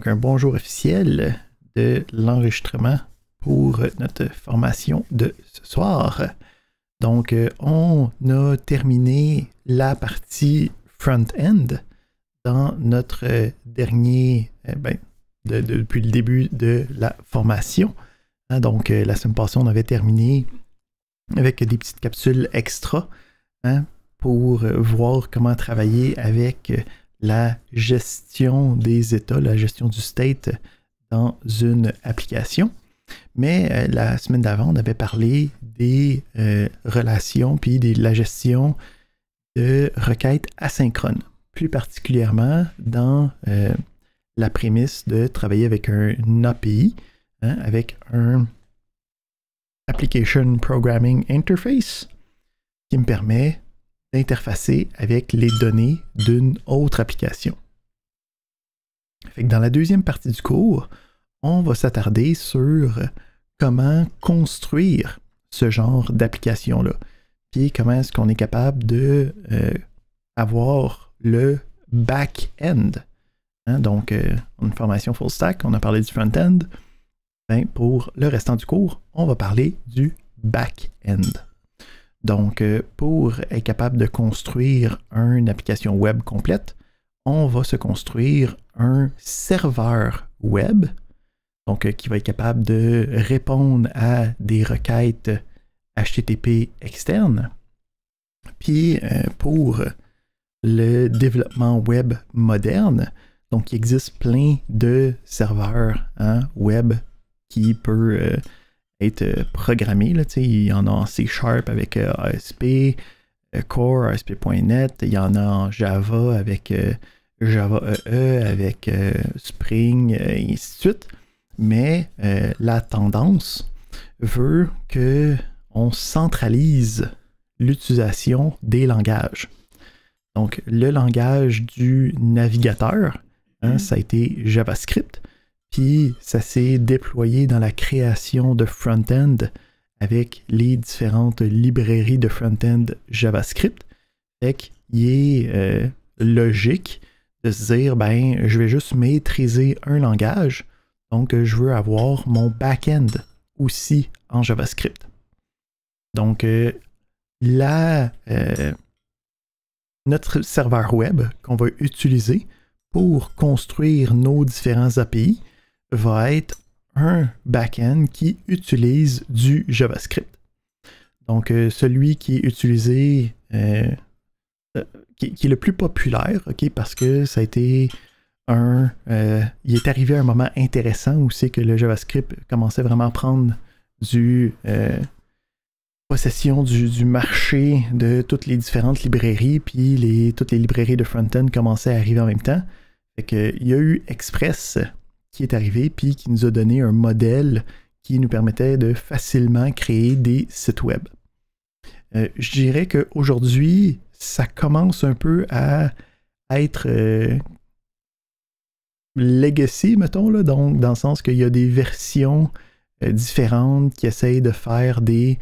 Donc, un bonjour officiel de l'enregistrement pour notre formation de ce soir. Donc, on a terminé la partie front-end dans notre dernier, depuis le début de la formation. Donc, la semaine passée, on avait terminé avec des petites capsules extra pour voir comment travailler avec la gestion des états, la gestion du state dans une application. Mais la semaine d'avant, on avait parlé des relations puis de la gestion de requêtes asynchrones, plus particulièrement dans la prémisse de travailler avec un API, avec un Application Programming Interface qui me permet d'interfacer avec les données d'une autre application. Fait que dans la deuxième partie du cours, on va s'attarder sur comment construire ce genre d'application-là. Puis comment est-ce qu'on est capable de avoir le back-end. Donc, une formation full stack, on a parlé du front-end. Pour le restant du cours, on va parler du back-end. Donc, pour être capable de construire une application web complète, on va se construire un serveur web, donc qui va être capable de répondre à des requêtes HTTP externes. Puis, pour le développement web moderne, donc il existe plein de serveurs web qui peut être programmé. Là, il y en a en C# avec ASP, Core, ASP.NET, il y en a en Java avec Java EE, avec Spring, et ainsi de suite. Mais la tendance veut qu'on centralise l'utilisation des langages. Donc, le langage du navigateur, ça a été JavaScript. Puis ça s'est déployé dans la création de front-end avec les différentes librairies de front-end JavaScript. Fait qu'il est logique de se dire, je vais juste maîtriser un langage, donc je veux avoir mon back-end aussi en JavaScript. Donc notre serveur web qu'on va utiliser pour construire nos différents API va être un back-end qui utilise du JavaScript. Donc, celui qui est utilisé, qui est le plus populaire, parce que ça a été il est arrivé à un moment intéressant où c'est que le JavaScript commençait vraiment à prendre possession du marché de toutes les différentes librairies, puis toutes les librairies de front-end commençaient à arriver en même temps. Fait que, il y a eu Express qui est arrivé, puis qui nous a donné un modèle qui nous permettait de facilement créer des sites web. Je dirais qu'aujourd'hui, ça commence un peu à être legacy, mettons, là, donc dans le sens qu'il y a des versions différentes qui essayent de faire des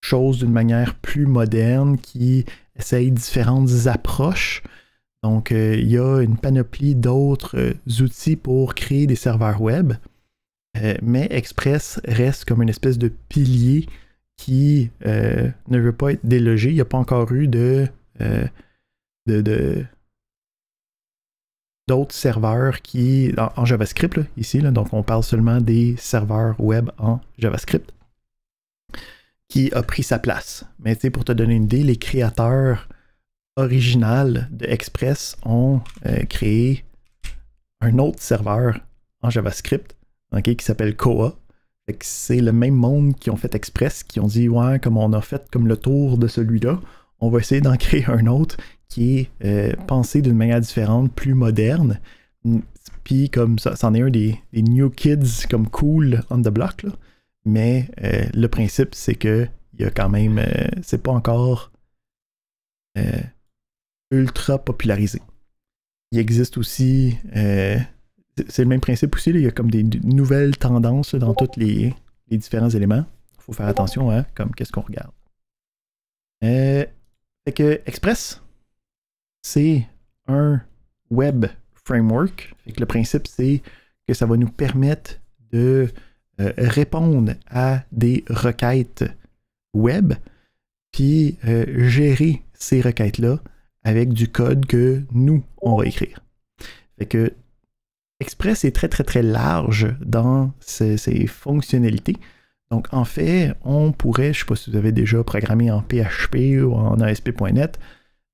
choses d'une manière plus moderne, qui essayent différentes approches. Donc, il y a une panoplie d'autres outils pour créer des serveurs web, mais Express reste comme une espèce de pilier qui ne veut pas être délogé. Il n'y a pas encore eu d'autres serveurs qui, en JavaScript, là, ici, là, donc on parle seulement des serveurs web en JavaScript, qui a pris sa place. Mais pour te donner une idée, les créateurs original de Express ont créé un autre serveur en JavaScript qui s'appelle Koa. C'est le même monde qui ont fait Express, qui ont dit ouais, comme on a fait comme le tour de celui-là, on va essayer d'en créer un autre qui est pensé d'une manière différente, plus moderne. Puis comme ça, c'en est un des new kids comme cool on the block. Là. Mais le principe, c'est que il y a quand même. C'est pas encore ultra popularisé. Il existe aussi, c'est le même principe aussi, là, il y a comme des nouvelles tendances dans tous les différents éléments. Il faut faire attention à comme qu'est-ce qu'on regarde. Fait que Express, c'est un web framework. Fait que le principe, c'est que ça va nous permettre de répondre à des requêtes web, puis gérer ces requêtes-là avec du code que nous, on va écrire. Fait que Express est très, très, très large dans ses fonctionnalités. Donc, en fait, on pourrait, je ne sais pas si vous avez déjà programmé en PHP ou en ASP.NET,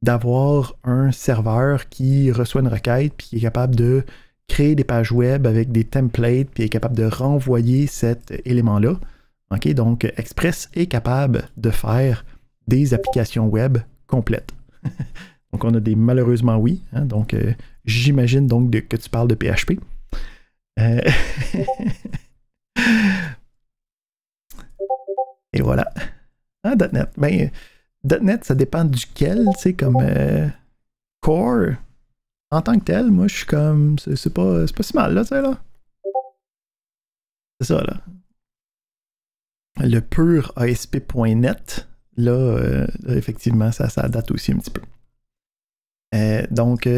d'avoir un serveur qui reçoit une requête puis qui est capable de créer des pages web avec des templates puis est capable de renvoyer cet élément-là. Okay? Donc, Express est capable de faire des applications web complètes. Donc, on a des malheureusement oui. Hein? Donc, j'imagine donc que tu parles de PHP. Et voilà. Ah, .NET. Ben, .NET, ça dépend duquel, tu sais, comme Core. En tant que tel, moi, je suis comme... C'est pas si mal, là, tu sais, là. C'est ça, là. Le pur ASP.NET, là, effectivement, ça date aussi un petit peu. Donc,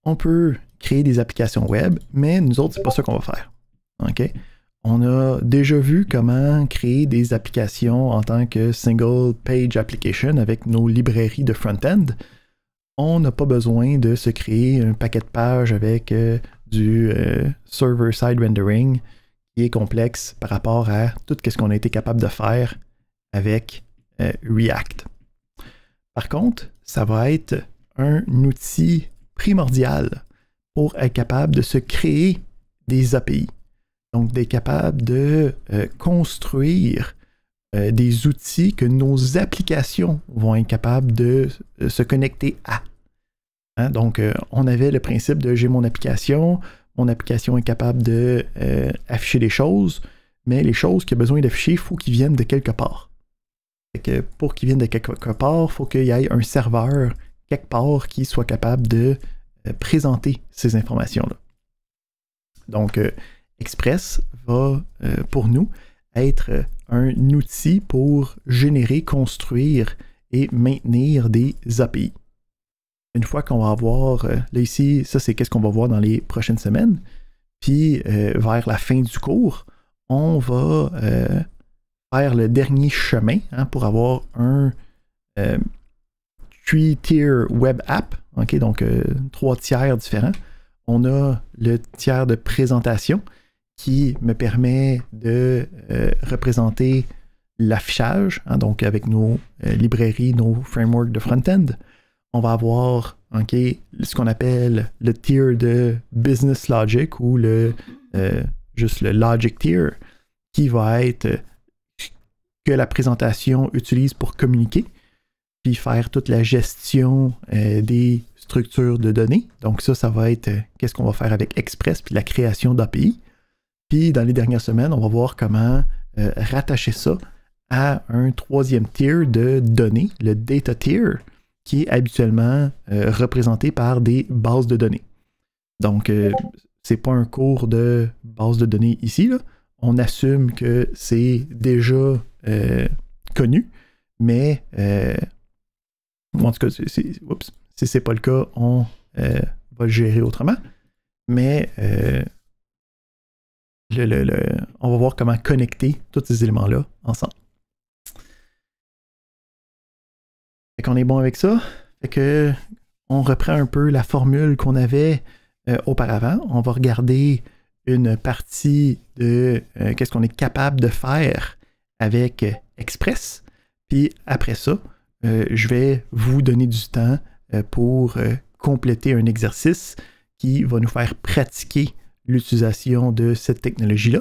on peut créer des applications web, mais nous autres, c'est pas ça qu'on va faire. OK? On a déjà vu comment créer des applications en tant que single page application avec nos librairies de front-end. On n'a pas besoin de se créer un paquet de pages avec du server-side rendering qui est complexe par rapport à tout ce qu'on a été capable de faire avec React. Par contre, ça va être un outil primordial pour être capable de se créer des API. Donc, d'être capable de construire des outils que nos applications vont être capables de se connecter à. Hein? Donc, on avait le principe de j'ai mon application est capable de afficher des choses, mais les choses qu'il a besoin d'afficher, il faut qu'ils viennent de quelque part. Fait que pour qu'ils viennent de quelque part, il faut qu'il y ait un serveur quelque part qui soit capable de présenter ces informations-là. Donc, Express va, pour nous, être un outil pour générer, construire et maintenir des API. Une fois qu'on va avoir, là ici, ça c'est qu'est-ce qu'on va voir dans les prochaines semaines, puis vers la fin du cours, on va faire le dernier chemin hein, pour avoir un 3-tier web app, okay, donc 3 tiers différents. On a le tiers de présentation qui me permet de représenter l'affichage, hein, donc avec nos librairies, nos frameworks de front-end. On va avoir okay, ce qu'on appelle le tier de business logic ou juste le logic tier qui va être que la présentation utilise pour communiquer puis faire toute la gestion des structures de données. Donc ça va être qu'est-ce qu'on va faire avec Express puis la création d'API. Puis dans les dernières semaines, on va voir comment rattacher ça à un 3e tier de données, le data tier, qui est habituellement représenté par des bases de données. Donc, c'est pas un cours de base de données ici, là. On assume que c'est déjà connu, mais en tout cas, si c'est pas le cas, on va le gérer autrement. Mais on va voir comment connecter tous ces éléments-là ensemble. Fait qu'on est bon avec ça. Fait que on reprend un peu la formule qu'on avait auparavant. On va regarder une partie de qu'est-ce qu'on est capable de faire avec Express. Puis après ça, je vais vous donner du temps pour compléter un exercice qui va nous faire pratiquer l'utilisation de cette technologie-là.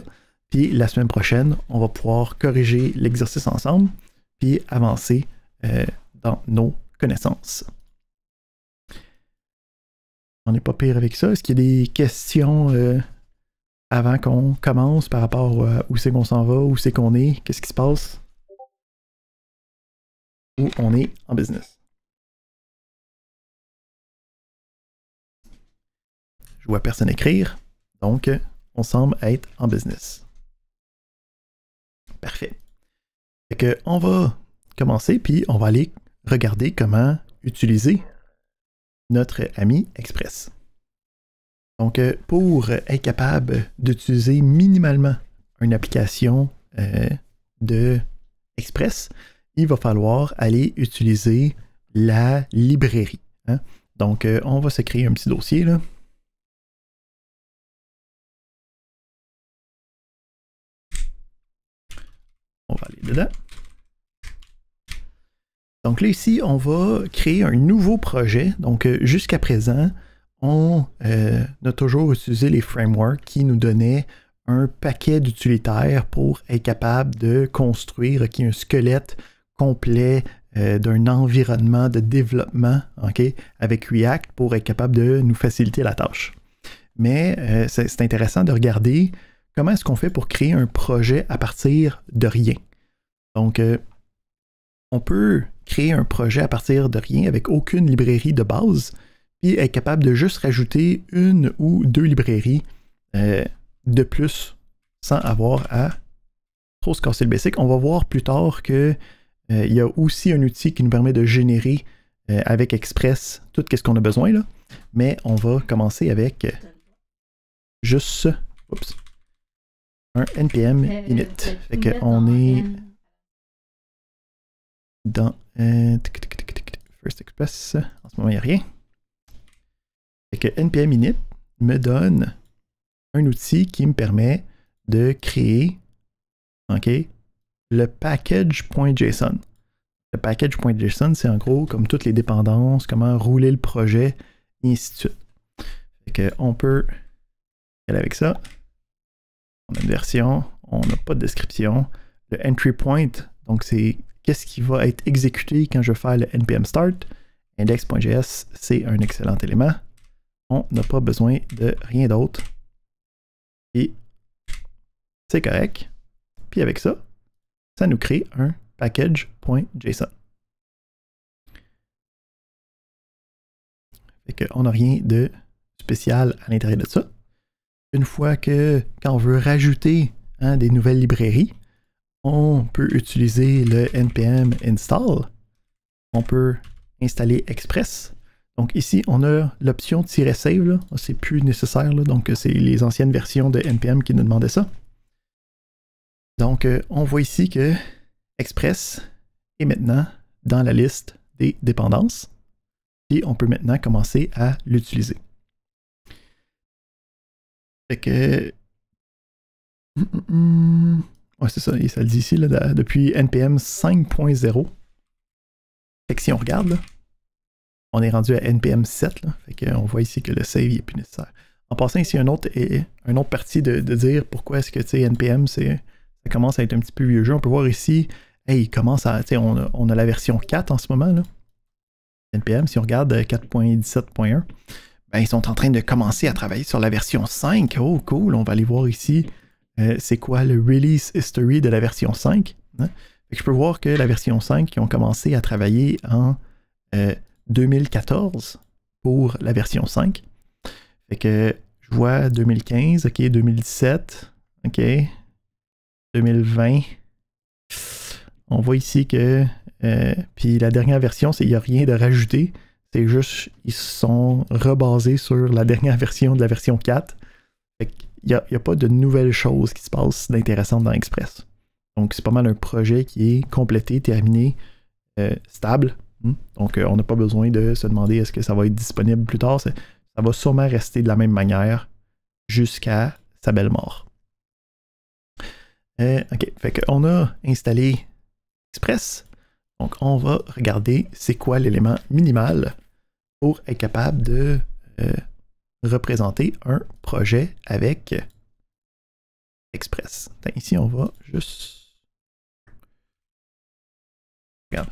Puis la semaine prochaine, on va pouvoir corriger l'exercice ensemble puis avancer dans nos connaissances. On n'est pas pire avec ça. Est-ce qu'il y a des questions avant qu'on commence par rapport à où c'est qu'on s'en va, où c'est qu'on est, qu'est-ce qui se passe? Où on est en business. Je vois personne écrire, donc on semble être en business. Parfait. Fait que on va commencer, puis on va aller regarder comment utiliser notre ami Express. Donc, pour être capable d'utiliser minimalement une application de Express, il va falloir aller utiliser la librairie. Hein? Donc, on va se créer un petit dossier, là. On va aller dedans. Donc là, ici, on va créer un nouveau projet. Donc, jusqu'à présent, on a toujours utilisé les frameworks qui nous donnaient un paquet d'utilitaires pour être capable de construire un squelette complet d'un environnement de développement, okay, avec React pour être capable de nous faciliter la tâche. Mais c'est intéressant de regarder comment est-ce qu'on fait pour créer un projet à partir de rien. Donc, on peut créer un projet à partir de rien avec aucune librairie de base, puis être capable de juste rajouter une ou deux librairies de plus sans avoir à trop se casser le basic. On va voir plus tard qu'il y a aussi un outil qui nous permet de générer avec Express tout ce qu'on a besoin, là. Mais on va commencer avec juste un npm init. Fait qu'on est dans First Express. En ce moment, il n'y a rien. Fait que npm init me donne un outil qui me permet de créer le package.json. Le package.json, c'est en gros comme toutes les dépendances, comment rouler le projet, et ainsi de suite. Fait que on peut aller avec ça. On a une version, on n'a pas de description. Le entry point, donc c'est qu'est-ce qui va être exécuté quand je vais faire le npm start. Index.js, c'est un excellent élément. On n'a pas besoin de rien d'autre. Et c'est correct. Puis avec ça, ça nous crée un package.json. Fait qu'on n'a rien de spécial à l'intérieur de ça. Une fois que, quand on veut rajouter des nouvelles librairies, on peut utiliser le npm install. On peut installer Express. Donc ici, on a l'option "-save", c'est plus nécessaire, là. Donc c'est les anciennes versions de npm qui nous demandaient ça. Donc on voit ici que Express est maintenant dans la liste des dépendances et on peut maintenant commencer à l'utiliser. Fait que ouais, c'est ça, ça le dit ici, là, depuis npm 5.0. Fait que si on regarde, là, on est rendu à npm 7, là, fait qu'on voit ici que le save n'est plus nécessaire. En passant, ici, un autre partie de dire pourquoi est-ce que npm, ça commence à être un petit peu vieux jeu. On peut voir ici, il commence à, on a la version 4 en ce moment, là. npm, si on regarde 4.17.1, ben, ils sont en train de commencer à travailler sur la version 5. Oh, cool, on va aller voir ici, c'est quoi le release history de la version 5. Hein? Fait que je peux voir que la version 5, ils ont commencé à travailler en 2014 pour la version 5. Fait que je vois 2015, ok, 2017, ok, 2020. On voit ici que puis la dernière version, il n'y a rien de rajouté. C'est juste, ils sont rebasés sur la dernière version de la version 4. Fait qu'il n'y a pas de nouvelles choses qui se passent d'intéressantes dans Express. Donc c'est pas mal un projet qui est complété, terminé, stable. Donc on n'a pas besoin de se demander est-ce que ça va être disponible plus tard. Ça va sûrement rester de la même manière jusqu'à sa belle mort. Ok, fait qu'on a installé Express. Donc on va regarder c'est quoi l'élément minimal pour être capable de représenter un projet avec Express. Ici on va juste... Regarde.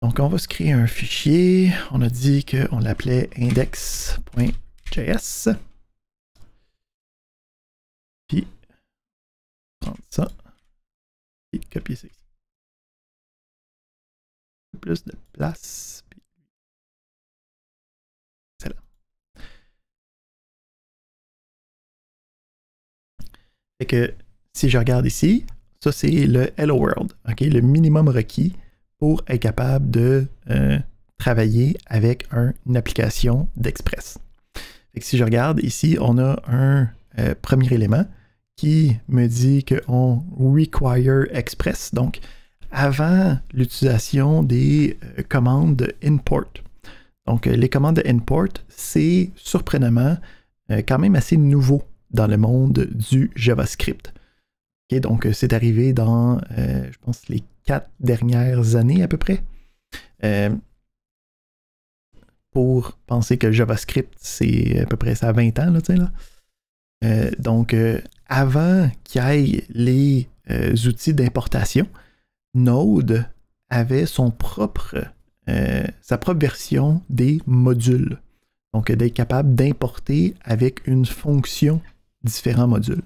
Donc on va se créer un fichier. On a dit qu'on l'appelait index.js. Puis prendre ça et copier ça ici. Plus de place. Puis... c'est là. Fait que si je regarde ici, ça c'est le Hello World, okay? Le minimum requis pour être capable de travailler avec une application d'Express. Fait que si je regarde ici, on a un premier élément qui me dit qu'on require express, donc avant l'utilisation des commandes import. Donc les commandes import, c'est surprenamment quand même assez nouveau dans le monde du JavaScript. Okay, donc c'est arrivé dans, je pense, les 4 dernières années à peu près. Pour penser que JavaScript, c'est à peu près ça à 20 ans, là, tu sais, là. Donc, avant qu'il y ait les outils d'importation, Node avait sa propre version des modules. Donc, d'être capable d'importer avec une fonction différents modules.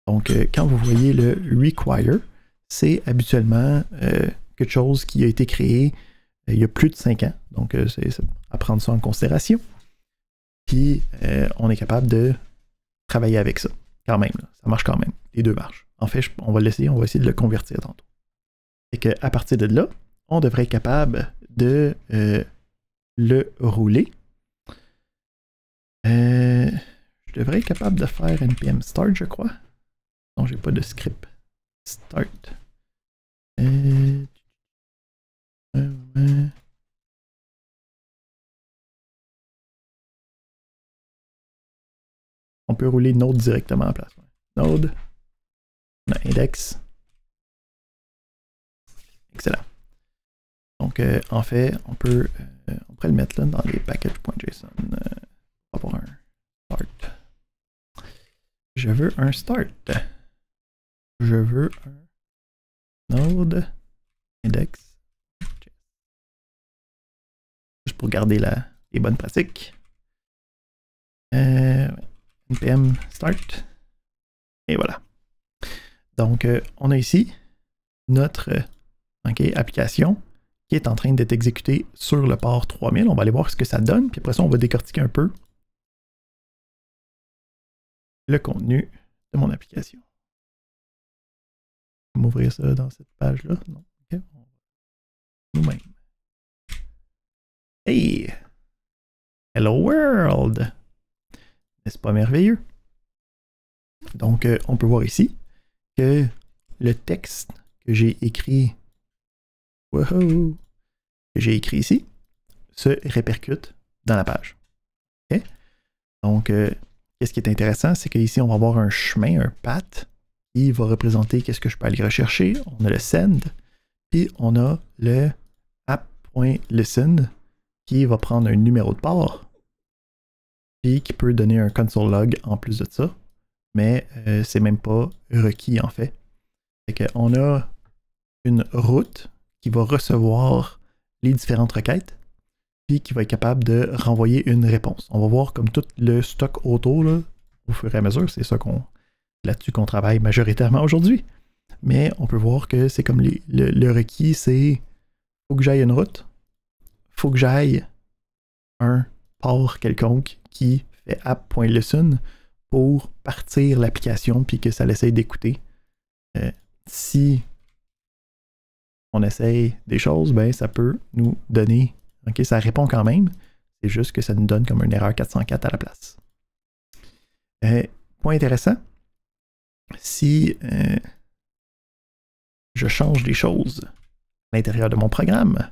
Donc, quand vous voyez le require, c'est habituellement quelque chose qui a été créé il y a plus de 5 ans. Donc, c'est à prendre ça en considération. Puis, on est capable de travailler avec ça. Quand même, là. Ça marche quand même. Les deux marchent. En fait, on va l'essayer, on va essayer de le convertir tantôt. Et qu'à partir de là, on devrait être capable de le rouler. Je devrais être capable de faire npm start, je crois. Non, j'ai pas de script. Start. On peut rouler Node directement en place. Node. On a index. Excellent. Donc, en fait, on pourrait le mettre là dans les packages.json. On va avoir un start. Je veux un start. Je veux un Node index. Juste pour garder les bonnes pratiques. npm start. Et voilà. Donc, on a ici notre application qui est en train d'être exécutée sur le port 3000. On va aller voir ce que ça donne. Puis après ça, on va décortiquer un peu le contenu de mon application. On va m'ouvrir ça dans cette page-là. Non. Okay. Nous-mêmes. Hey! Hello world! N'est-ce pas merveilleux? Donc, on peut voir ici que le texte que j'ai écrit, que j'ai écrit ici, se répercute dans la page. Okay? Donc, qu'est-ce qui est intéressant, c'est qu'ici, on va avoir un chemin, un path, qui va représenter qu'est-ce que je peux aller rechercher. On a le send, puis on a le app.listen, qui va prendre un numéro de port, puis qui peut donner un console log en plus de ça, mais c'est même pas requis en fait. Fait qu'on a une route qui va recevoir les différentes requêtes, puis qui va être capable de renvoyer une réponse. On va voir comme tout le stock auto là, au fur et à mesure, c'est ça là-dessus qu'on travaille majoritairement aujourd'hui. Mais on peut voir que c'est comme le requis, c'est faut que j'aille une route, faut que j'aille un port quelconque qui fait app.listen pour partir l'application puis que ça l'essaye d'écouter. Si on essaye des choses, ben ça peut nous donner, ok, ça répond quand même, c'est juste que ça nous donne comme une erreur 404 à la place. Point intéressant, si je change des choses à l'intérieur de mon programme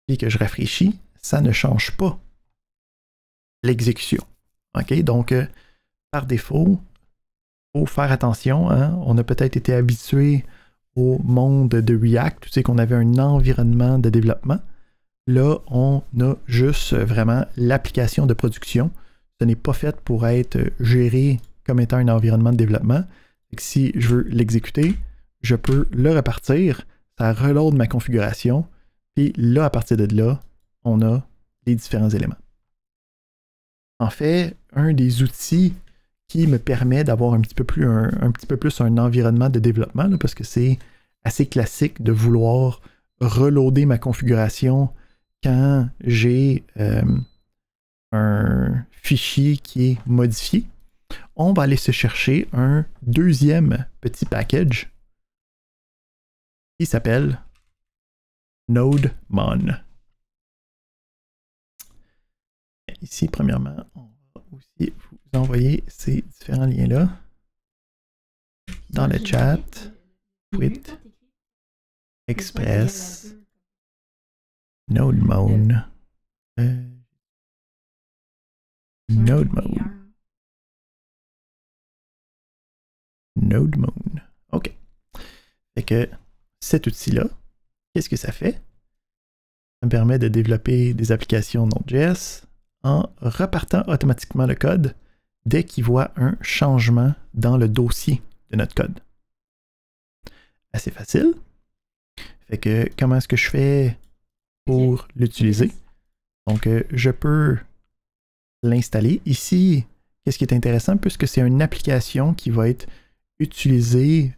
et que je rafraîchis, ça ne change pas l'exécution. Okay? Donc, par défaut, il faut faire attention. Hein? On a peut-être été habitué au monde de React, tu sais qu'on avait un environnement de développement. Là, on a juste vraiment l'application de production. Ce n'est pas fait pour être géré comme étant un environnement de développement. Si je veux l'exécuter, je peux le repartir, ça reload ma configuration, puis là, à partir de là, on a les différents éléments. En fait, un des outils qui me permet d'avoir un petit peu plus un environnement de développement, là, parce que c'est assez classique de vouloir reloader ma configuration quand j'ai un fichier qui est modifié. On va aller se chercher un deuxième petit package qui s'appelle NodeMon. Ici, premièrement, on aussi vous envoyer ces différents liens-là dans le chat. Tweet, Express, NodeMoon, NodeMoon. OK. Fait que cet outil-là, qu'est-ce que ça fait? Ça me permet de développer des applications Node.js en repartant automatiquement le code dès qu'il voit un changement dans le dossier de notre code. Assez facile. Fait que comment est-ce que je fais pour l'utiliser? Donc, je peux l'installer. Ici, qu'est-ce qui est intéressant, puisque c'est une application qui va être utilisée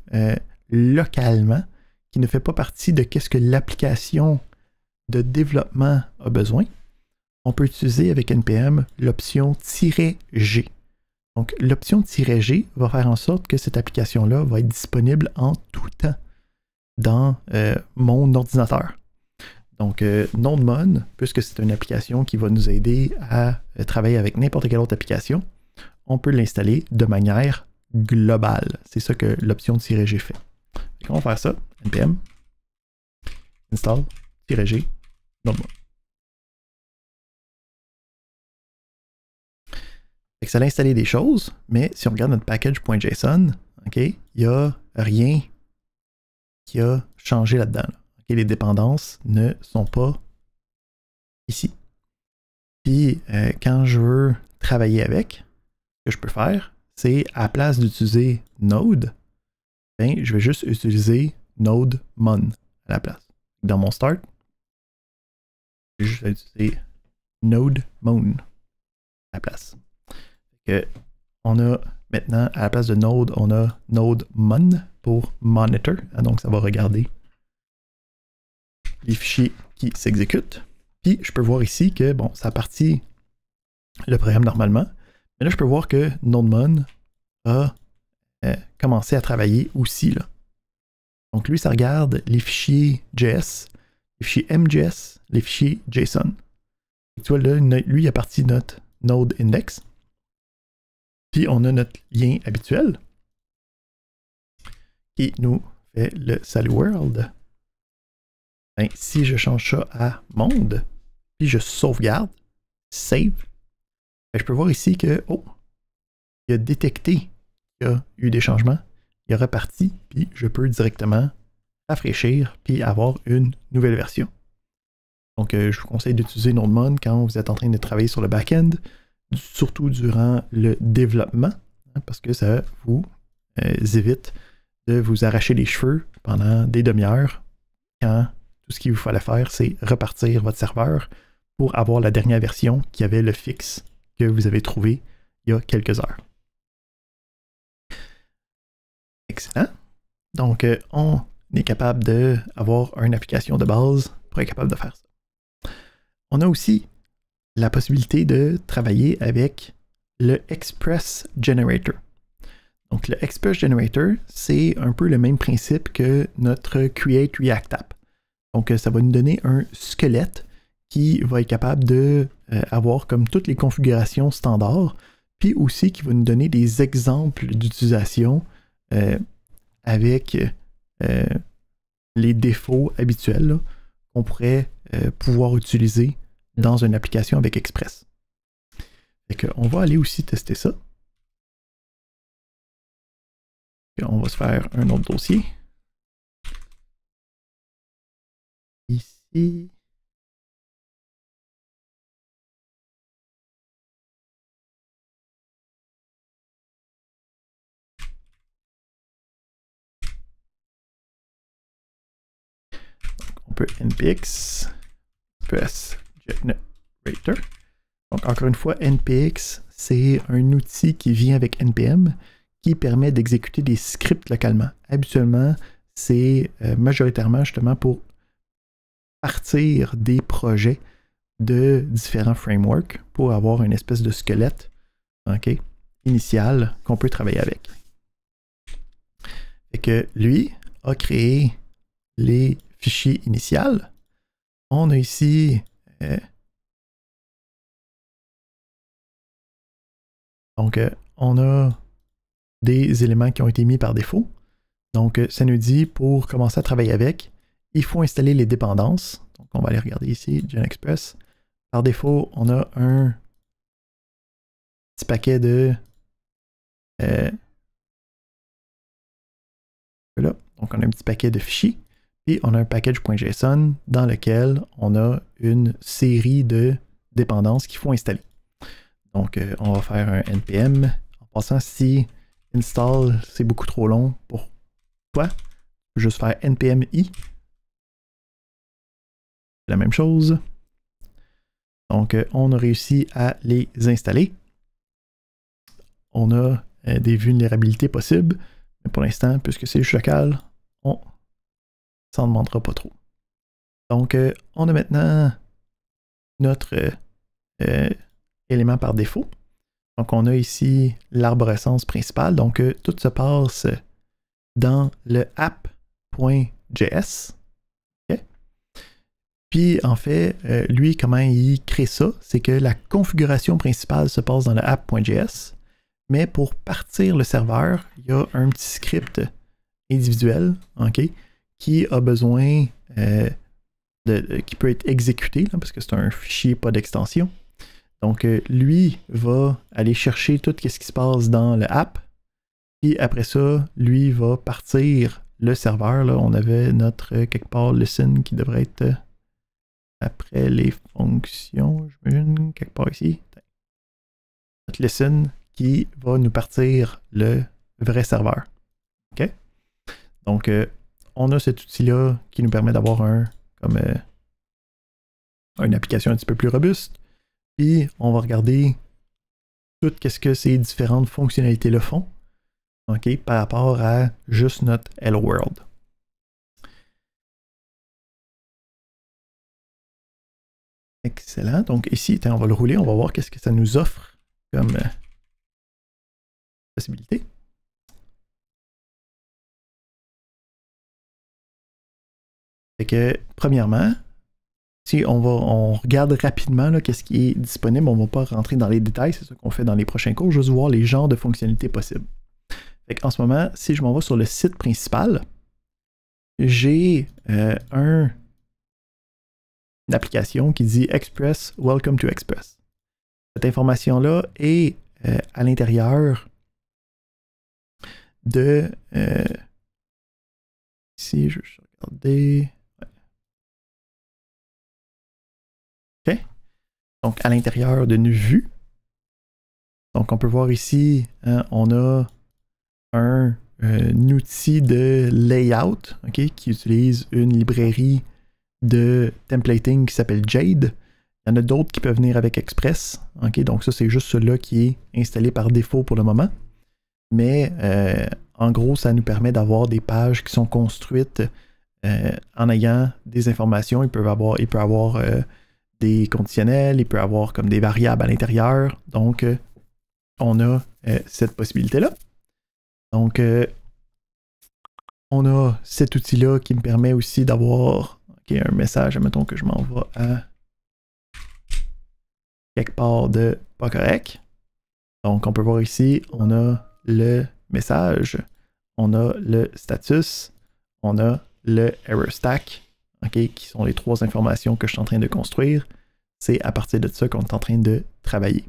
localement, qui ne fait pas partie de qu'est-ce que l'application de développement a besoin, on peut utiliser avec NPM l'option "-g". Donc, l'option "-g" va faire en sorte que cette application-là va être disponible en tout temps dans mon ordinateur. Donc, NodeMon, puisque c'est une application qui va nous aider à travailler avec n'importe quelle autre application, on peut l'installer de manière globale. C'est ça que l'option "-g" fait. Donc, on va faire ça. NPM install "-g NodeMon. Fait que ça a installé des choses, mais si on regarde notre package.json, OK, il n'y a rien qui a changé là-dedans. Là. Okay, les dépendances ne sont pas ici. Puis, quand je veux travailler avec, ce que je peux faire, c'est à la place d'utiliser Node, ben, je vais juste utiliser NodeMon à la place. Dans mon start, je vais utiliser NodeMon à la place. On a maintenant, à la place de Node, on a NodeMon pour monitor. Donc, ça va regarder les fichiers qui s'exécutent. Puis, je peux voir ici que, bon, ça a parti le programme normalement. Mais là, je peux voir que NodeMon a commencé à travailler aussi. Là. Donc, lui, ça regarde les fichiers JS, les fichiers MJS, les fichiers JSON. Et tu vois, là, lui, il a parti notre Node Index. Puis, on a notre lien habituel qui nous fait le Salut World. Ben, si je change ça à monde, puis je sauvegarde, save, ben, je peux voir ici que, oh, il a détecté qu'il y a eu des changements, il est reparti, puis je peux directement rafraîchir, puis avoir une nouvelle version. Donc, je vous conseille d'utiliser NodeMon quand vous êtes en train de travailler sur le back-end, surtout durant le développement, hein, parce que ça vous évite de vous arracher les cheveux pendant des demi-heures quand tout ce qu'il vous fallait faire, c'est repartir votre serveur pour avoir la dernière version qui avait le fixe que vous avez trouvé il y a quelques heures. Excellent. Donc, on est capable d'avoir une application de base pour être capable de faire ça. On a aussi la possibilité de travailler avec le Express Generator. Donc, le Express Generator, c'est un peu le même principe que notre Create React App. Donc, ça va nous donner un squelette qui va être capable de avoir comme toutes les configurations standards, puis aussi qui va nous donner des exemples d'utilisation avec les défauts habituels qu'on pourrait pouvoir utiliser dans une application avec Express. Fait que on va aller aussi tester ça. On va se faire un autre dossier. Ici. On peut npx Express Generator. Donc, encore une fois, npx, c'est un outil qui vient avec npm qui permet d'exécuter des scripts localement. Habituellement, c'est majoritairement justement pour partir des projets de différents frameworks pour avoir une espèce de squelette initial qu'on peut travailler avec. Fait que lui a créé les fichiers initiaux. On a ici Donc, on a des éléments qui ont été mis par défaut. Donc, ça nous dit, pour commencer à travailler avec, il faut installer les dépendances. Donc, on va aller regarder ici, GenExpress. Par défaut, on a un petit paquet de... là. Donc, on a un petit paquet de fichiers. Puis, on a un package.json dans lequel on a une série de dépendances qu'il faut installer. Donc, on va faire un npm. En passant, si install, c'est beaucoup trop long pour toi, juste faire npm i. La même chose. Donc, on a réussi à les installer. On a des vulnérabilités possibles, mais pour l'instant, puisque c'est juste local, on s'en demandera pas trop. Donc, on a maintenant notre élément par défaut. Donc, on a ici l'arborescence principale. Donc, tout se passe dans le app.js. Okay. Puis, en fait, lui, comment il crée ça? C'est que la configuration principale se passe dans le app.js. Mais pour partir le serveur, il y a un petit script individuel, okay, qui a besoin qui peut être exécuté, là, parce que c'est un fichier, pas d'extension. Donc, lui va aller chercher tout ce qui se passe dans le app. Puis après ça, lui va partir le serveur. Là, on avait notre quelque part listen qui devrait être après les fonctions, j'imagine, quelque part ici. Notre listen qui va nous partir le vrai serveur. OK? Donc, on a cet outil-là qui nous permet d'avoir une application un petit peu plus robuste. Puis, on va regarder tout ce que ces différentes fonctionnalités-là font, OK, par rapport à juste notre Hello World. Excellent. Donc, ici, on va le rouler. On va voir qu'est-ce que ça nous offre comme possibilité. Fait que, premièrement, si on regarde rapidement qu'est-ce qui est disponible, on ne va pas rentrer dans les détails, c'est ce qu'on fait dans les prochains cours, juste voir les genres de fonctionnalités possibles. Fait en ce moment, si je m'en vais sur le site principal, j'ai une application qui dit Express, Welcome to Express. Cette information-là est à l'intérieur de... ici, je vais regarder... OK. Donc, à l'intérieur d'une vue. Donc, on peut voir ici, on a un outil de layout, okay, qui utilise une librairie de templating qui s'appelle Jade. Il y en a d'autres qui peuvent venir avec Express. Okay, donc, ça, c'est juste celui-là qui est installé par défaut pour le moment. Mais, en gros, ça nous permet d'avoir des pages qui sont construites en ayant des informations. Il peut avoir des conditionnels, il peut avoir comme des variables à l'intérieur. Donc, on a cette possibilité-là. Donc, on a cet outil-là qui me permet aussi d'avoir un message, admettons que je m'envoie à quelque part de pas correct. Donc, on peut voir ici, on a le message, on a le status, on a le error stack. Okay, qui sont les trois informations que je suis en train de construire. C'est à partir de ça qu'on est en train de travailler.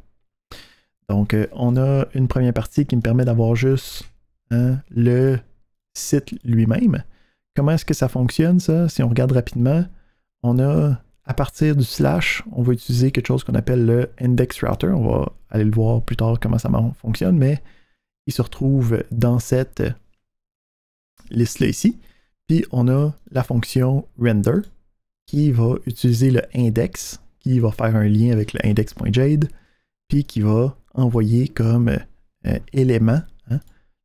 Donc, on a une première partie qui me permet d'avoir juste le site lui-même. Comment est-ce que ça fonctionne, ça? Si on regarde rapidement, on a, à partir du slash, on va utiliser quelque chose qu'on appelle le index router. On va aller le voir plus tard comment ça fonctionne, mais il se retrouve dans cette liste-là ici. Puis on a la fonction render qui va utiliser le index, qui va faire un lien avec le index.jade, puis qui va envoyer comme élément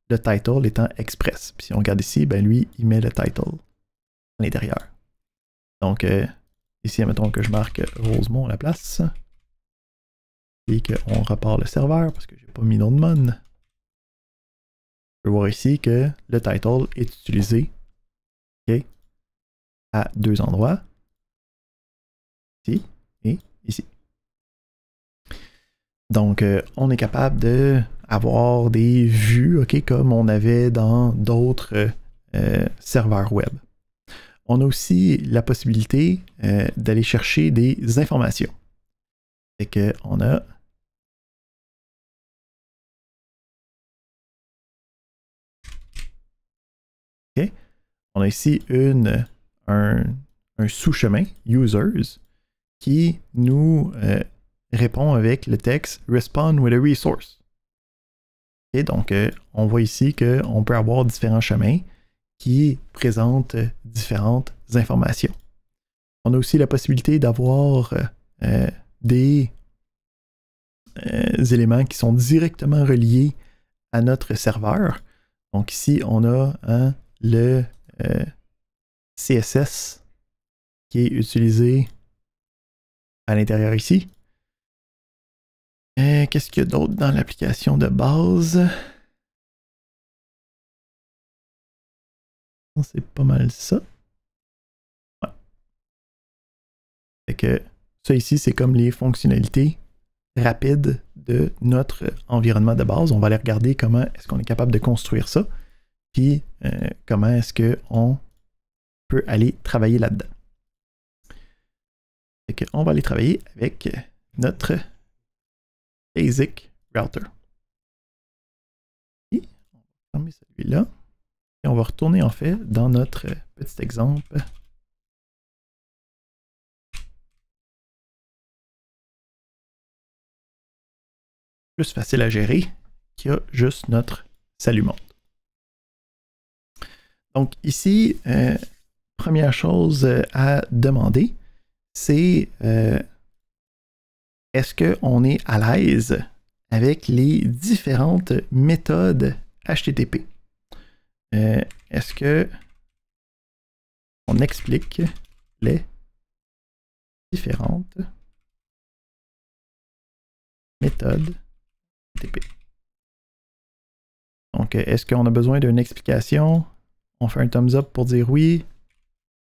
le title étant express. Puis si on regarde ici, ben lui, il met le title à l'intérieur. Donc ici, mettons que je marque Rosemont à la place, et qu'on repart le serveur parce que je n'ai pas mis nom de mon. On peut voir ici que le title est utilisé. Okay, à deux endroits, ici et ici. Donc, on est capable de avoir des vues, OK, comme on avait dans d'autres serveurs web. On a aussi la possibilité d'aller chercher des informations. Fait que on a OK. On a ici un sous-chemin, users, qui nous répond avec le texte respond with a resource. Et donc, on voit ici qu'on peut avoir différents chemins qui présentent différentes informations. On a aussi la possibilité d'avoir des éléments qui sont directement reliés à notre serveur. Donc ici, on a le CSS qui est utilisé à l'intérieur ici. Qu'est-ce qu'il y a d'autre dans l'application de base? C'est pas mal ça. Ouais. Fait que ça ici, c'est comme les fonctionnalités rapides de notre environnement de base. On va aller regarder comment est-ce qu'on est capable de construire ça, puis comment est-ce qu'on peut aller travailler là-dedans. Fait que on va aller travailler avec notre Basic Router. Et on va fermer celui-là. Et on va retourner en fait dans notre petit exemple. Plus facile à gérer, qui a juste notre salut monde. Donc ici, première chose à demander, c'est est-ce qu'on est à l'aise avec les différentes méthodes HTTP? Est-ce que on explique les différentes méthodes HTTP? Donc, est-ce qu'on a besoin d'une explication? On fait un thumbs up pour dire oui.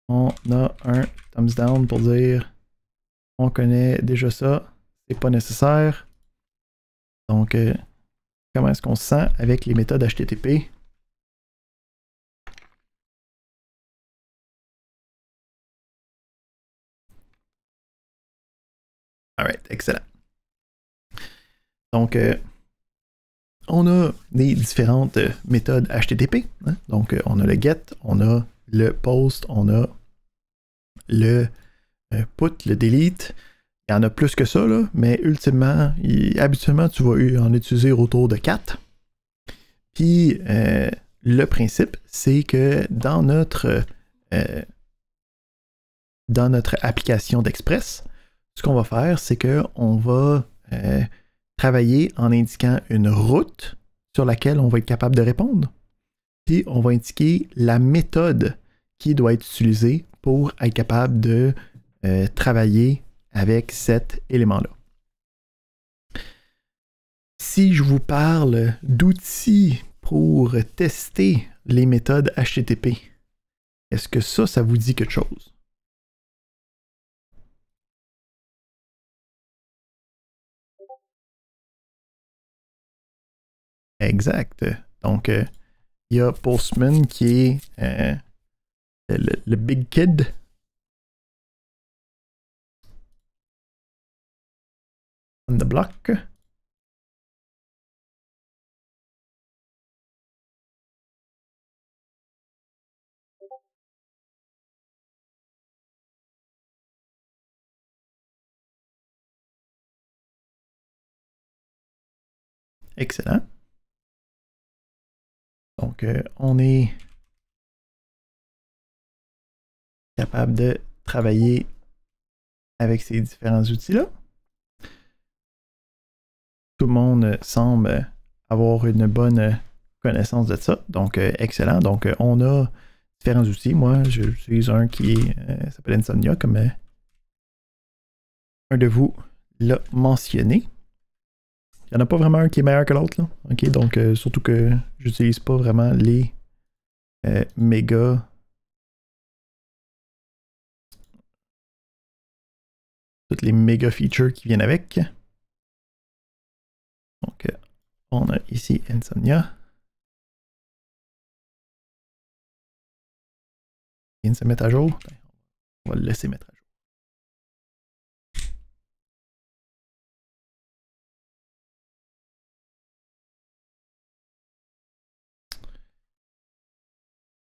On a un thumbs down pour dire on connaît déjà ça, c'est pas nécessaire. Donc, comment est-ce qu'on se sent avec les méthodes HTTP? Alright, excellent. Donc, on a des différentes méthodes HTTP. Hein? Donc, on a le get, on a le post, on a le put, le delete. Il y en a plus que ça, là, mais ultimement, habituellement, tu vas en utiliser autour de 4. Puis, le principe, c'est que dans notre application d'Express, ce qu'on va faire, c'est qu'on va travailler en indiquant une route sur laquelle on va être capable de répondre. Puis on va indiquer la méthode qui doit être utilisée pour être capable de travailler avec cet élément-là. Si je vous parle d'outils pour tester les méthodes HTTP, est-ce que ça vous dit quelque chose? Exact. Donc, il y a Postman qui est le Big Kid. On the block. Excellent. Donc, on est capable de travailler avec ces différents outils-là. Tout le monde semble avoir une bonne connaissance de ça. Donc, excellent. Donc, on a différents outils. Moi, j'utilise un qui s'appelle Insomnia, comme un de vous l'a mentionné. Il n'y en a pas vraiment un qui est meilleur que l'autre. OK, donc, surtout que j'utilise pas vraiment les méga... toutes les méga features qui viennent avec. Donc, On a ici Insomnia. Il vient de se mettre à jour. On va le laisser mettre à jour.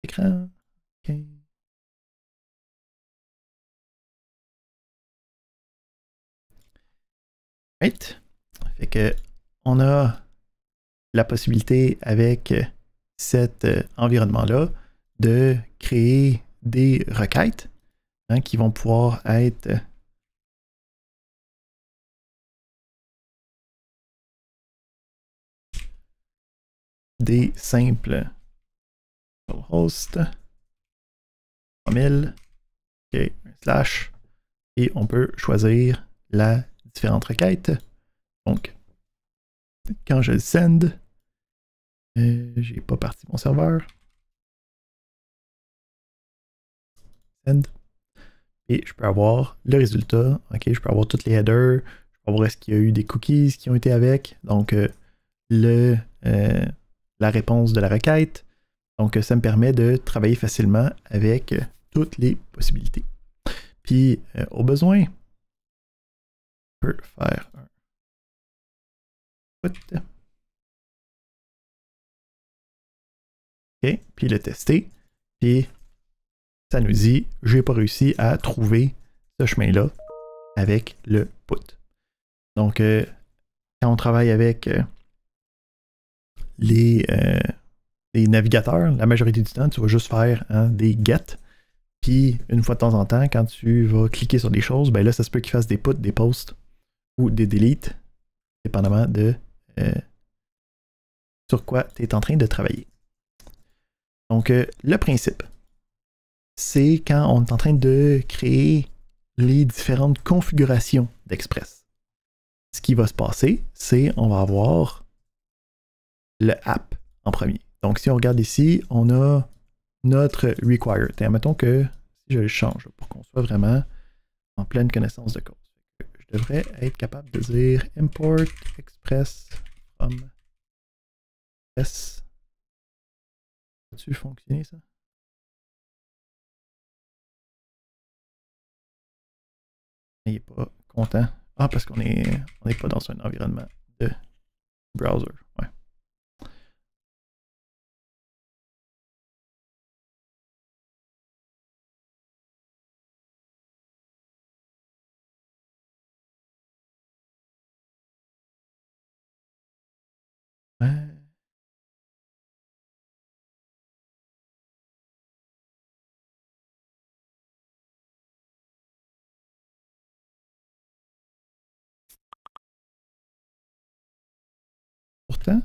Écran. OK. Right. Fait que on a la possibilité avec cet environnement-là de créer des requêtes qui vont pouvoir être des simples host 3000 OK, slash et on peut choisir la différente requête. Donc, quand je le send, j'ai pas parti mon serveur. Send. Et je peux avoir le résultat. OK, je peux avoir tous les headers. Je peux avoir est-ce qu'il y a eu des cookies qui ont été avec. Donc, la réponse de la requête. Donc, ça me permet de travailler facilement avec toutes les possibilités. Puis, au besoin, on peut faire un put. OK, puis le tester. Puis, ça nous dit, j'ai pas réussi à trouver ce chemin-là avec le put. Donc, quand on travaille avec les navigateurs, la majorité du temps, tu vas juste faire des get. Puis, une fois de temps en temps, quand tu vas cliquer sur des choses, ben là, ça se peut qu'il fasse des puts, des posts ou des deletes, dépendamment de sur quoi tu es en train de travailler. Donc, le principe, c'est quand on est en train de créer les différentes configurations d'Express. Ce qui va se passer, c'est on va avoir le app en premier. Donc, si on regarde ici, on a notre required. Et admettons que si je le change pour qu'on soit vraiment en pleine connaissance de cause, je devrais être capable de dire import express from s. Ça a-tu fonctionné ça? Il n'est pas content. Ah, parce qu'on n'est pas dans un environnement de browser. Ouais. Pourtant,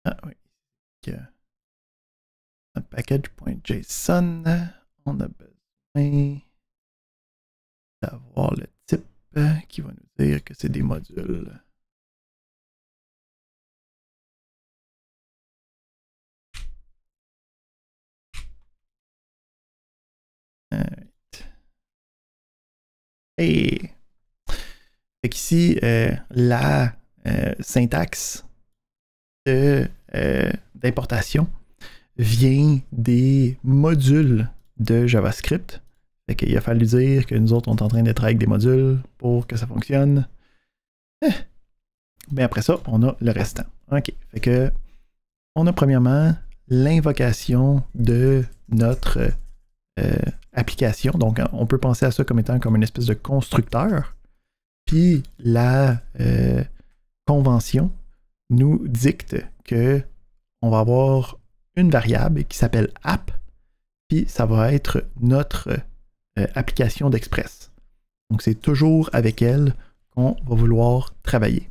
ah oui. Notre package.json, on a besoin d'avoir le type qui va nous dire que c'est des modules. Et ici, la syntaxe d'importation vient des modules de JavaScript. Fait qu'il a fallu dire que nous autres, on est en train d'être avec des modules pour que ça fonctionne. Mais après ça, on a le restant. OK. Fait que on a premièrement l'invocation de notre application. Donc, on peut penser à ça comme étant comme une espèce de constructeur. Puis la convention nous dicte que on va avoir une variable qui s'appelle app, puis ça va être notre application d'Express. Donc, c'est toujours avec elle qu'on va vouloir travailler.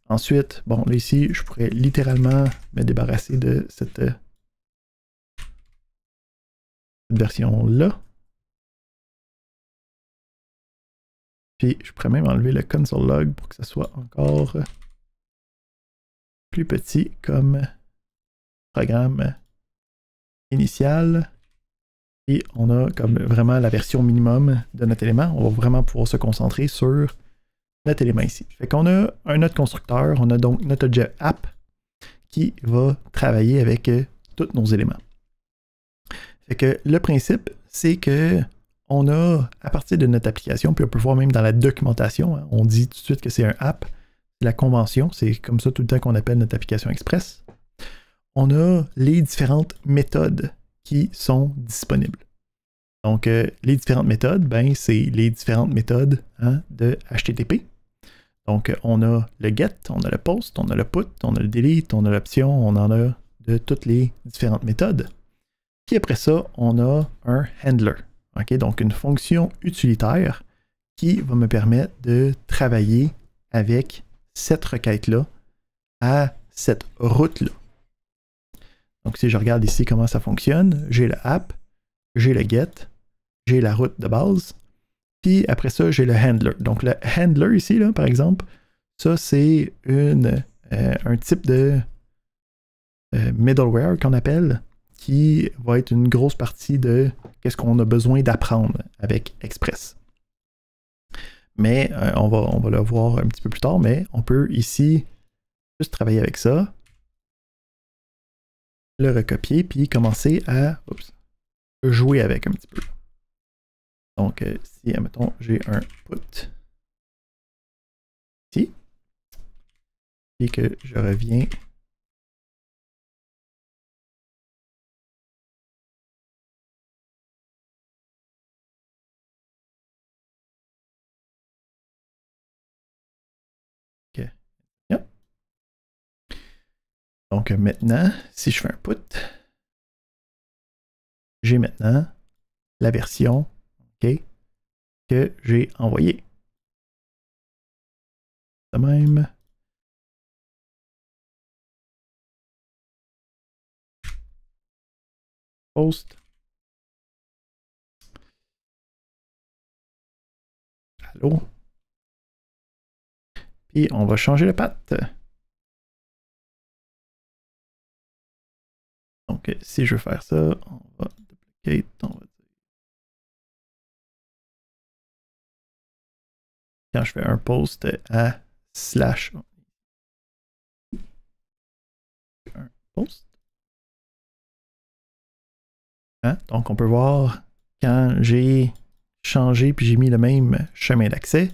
Ensuite, bon, là ici, je pourrais littéralement me débarrasser de cette version-là. Puis, je pourrais même enlever le console log pour que ça soit encore plus petit comme programme initial. Et on a comme vraiment la version minimum de notre élément. On va vraiment pouvoir se concentrer sur notre élément ici. Fait qu'on a notre constructeur, on a donc notre objet app qui va travailler avec tous nos éléments. Fait que le principe, c'est que on a, à partir de notre application, puis on peut voir même dans la documentation, hein, on dit tout de suite que c'est un app, c'est la convention, c'est comme ça tout le temps qu'on appelle notre application Express. On a les différentes méthodes qui sont disponibles. Donc, les différentes méthodes, ben, c'est les différentes méthodes hein, de HTTP. Donc, on a le get, on a le post, on a le put, on a le delete, on a l'option, on en a de toutes les différentes méthodes. Puis après ça, on a un handler. Okay? Donc, une fonction utilitaire qui va me permettre de travailler avec cette requête-là à cette route-là. Donc, si je regarde ici comment ça fonctionne, j'ai le app, j'ai le get, j'ai la route de base, puis après ça, j'ai le handler. Donc, le handler ici, là, par exemple, ça, c'est un type de middleware qu'on appelle, qui va être une grosse partie de qu'est-ce qu'on a besoin d'apprendre avec Express. Mais on va le voir un petit peu plus tard, mais on peut ici juste travailler avec ça, le recopier, puis commencer à jouer avec un petit peu. Donc, si, admettons, j'ai un put ici, et que je reviens donc maintenant, si je fais un put, j'ai maintenant la version okay, que j'ai envoyée. De même. Post. Allô. Puis on va changer le path. Donc si je veux faire ça, on va duplicate, on va dire. Quand je fais un post à slash un post. Hein? Donc on peut voir quand j'ai changé puis j'ai mis le même chemin d'accès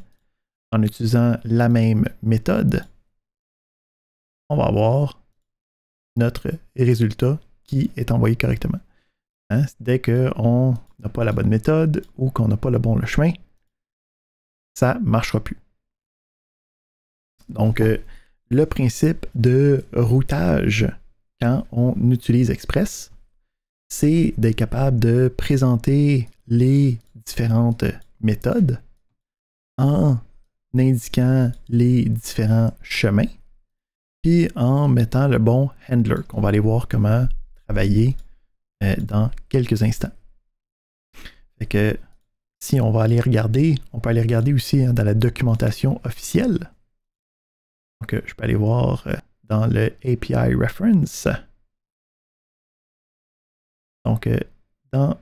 en utilisant la même méthode, on va avoir notre résultat qui est envoyé correctement. Hein? Dès qu'on n'a pas la bonne méthode ou qu'on n'a pas le bon chemin, ça ne marchera plus. Donc, le principe de routage quand on utilise Express, c'est d'être capable de présenter les différentes méthodes en indiquant les différents chemins, puis en mettant le bon handler, qu'on va aller voir comment travailler dans quelques instants. Fait que si on va aller regarder, on peut aller regarder aussi hein, dans la documentation officielle. Donc, je peux aller voir dans le API Reference. Donc, dans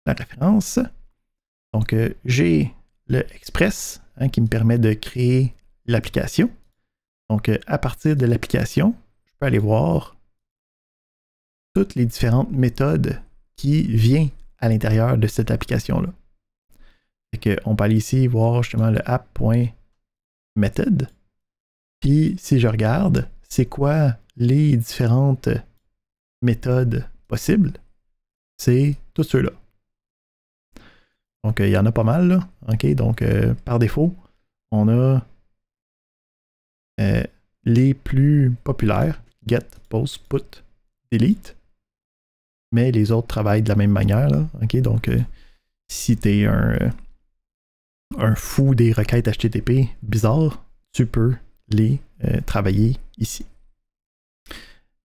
la référence, donc j'ai le Express hein, qui me permet de créer l'application. Donc, à partir de l'application, je peux aller voir toutes les différentes méthodes qui viennent à l'intérieur de cette application-là. On peut aller ici voir justement le app.method. Puis, si je regarde, c'est quoi les différentes méthodes possibles? C'est tous ceux-là. Donc, il y en a pas mal, là. Okay? Donc, par défaut, on a les plus populaires, get, post, put, delete. Mais les autres travaillent de la même manière, là. Okay? Donc, si tu es un fou des requêtes HTTP bizarres, tu peux les travailler ici.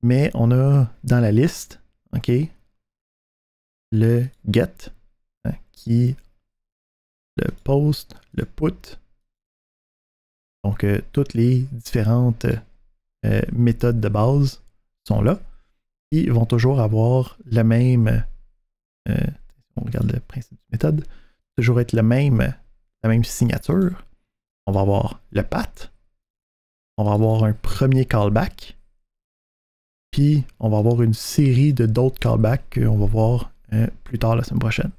Mais on a dans la liste, OK, le get, hein, qui le post, le put. Donc, toutes les différentes méthodes de base sont là. Ils vont toujours avoir le même, on regarde le principe de méthode, toujours être la même signature. On va avoir le path, on va avoir un premier callback, puis on va avoir une série de d'autres callbacks qu'on va voir plus tard la semaine prochaine.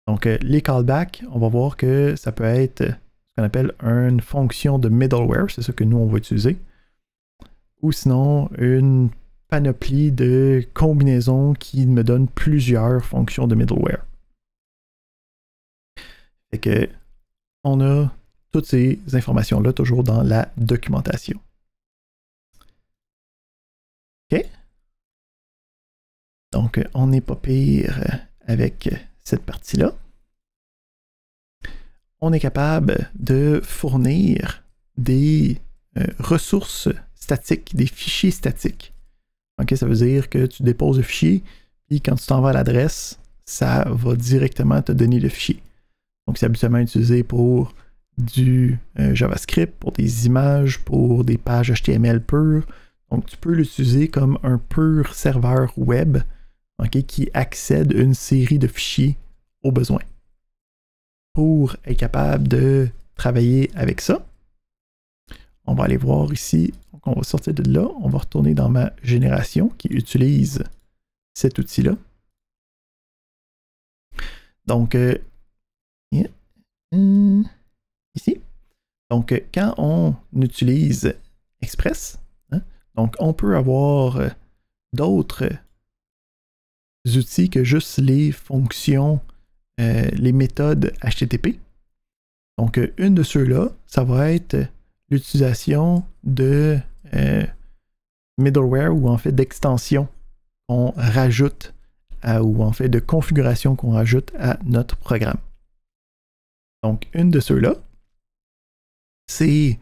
Donc, les callbacks, on va voir que ça peut être ce qu'on appelle une fonction de middleware, c'est ça que nous on va utiliser, ou sinon une panoplie de combinaisons qui me donnent plusieurs fonctions de middleware. Fait que on a toutes ces informations-là toujours dans la documentation. OK? Donc, on n'est pas pire avec cette partie-là. On est capable de fournir des ressources statiques, des fichiers statiques. Okay, ça veut dire que tu déposes le fichier, puis quand tu t'en vas à l'adresse, ça va directement te donner le fichier. Donc, c'est habituellement utilisé pour du JavaScript, pour des images, pour des pages HTML pures. Donc, tu peux l'utiliser comme un pur serveur web, okay, qui accède à une série de fichiers au besoin. Pour être capable de travailler avec ça, on va aller voir ici. Donc, on va sortir de là. On va retourner dans ma génération qui utilise cet outil-là. Donc, ici. Donc, quand on utilise Express, hein, donc on peut avoir d'autres outils que juste les fonctions, les méthodes HTTP. Donc, une de ceux-là, ça va être l'utilisation de middleware ou en fait d'extensions qu'on rajoute ou en fait de configuration qu'on rajoute à notre programme. Donc, une de ceux-là, c'est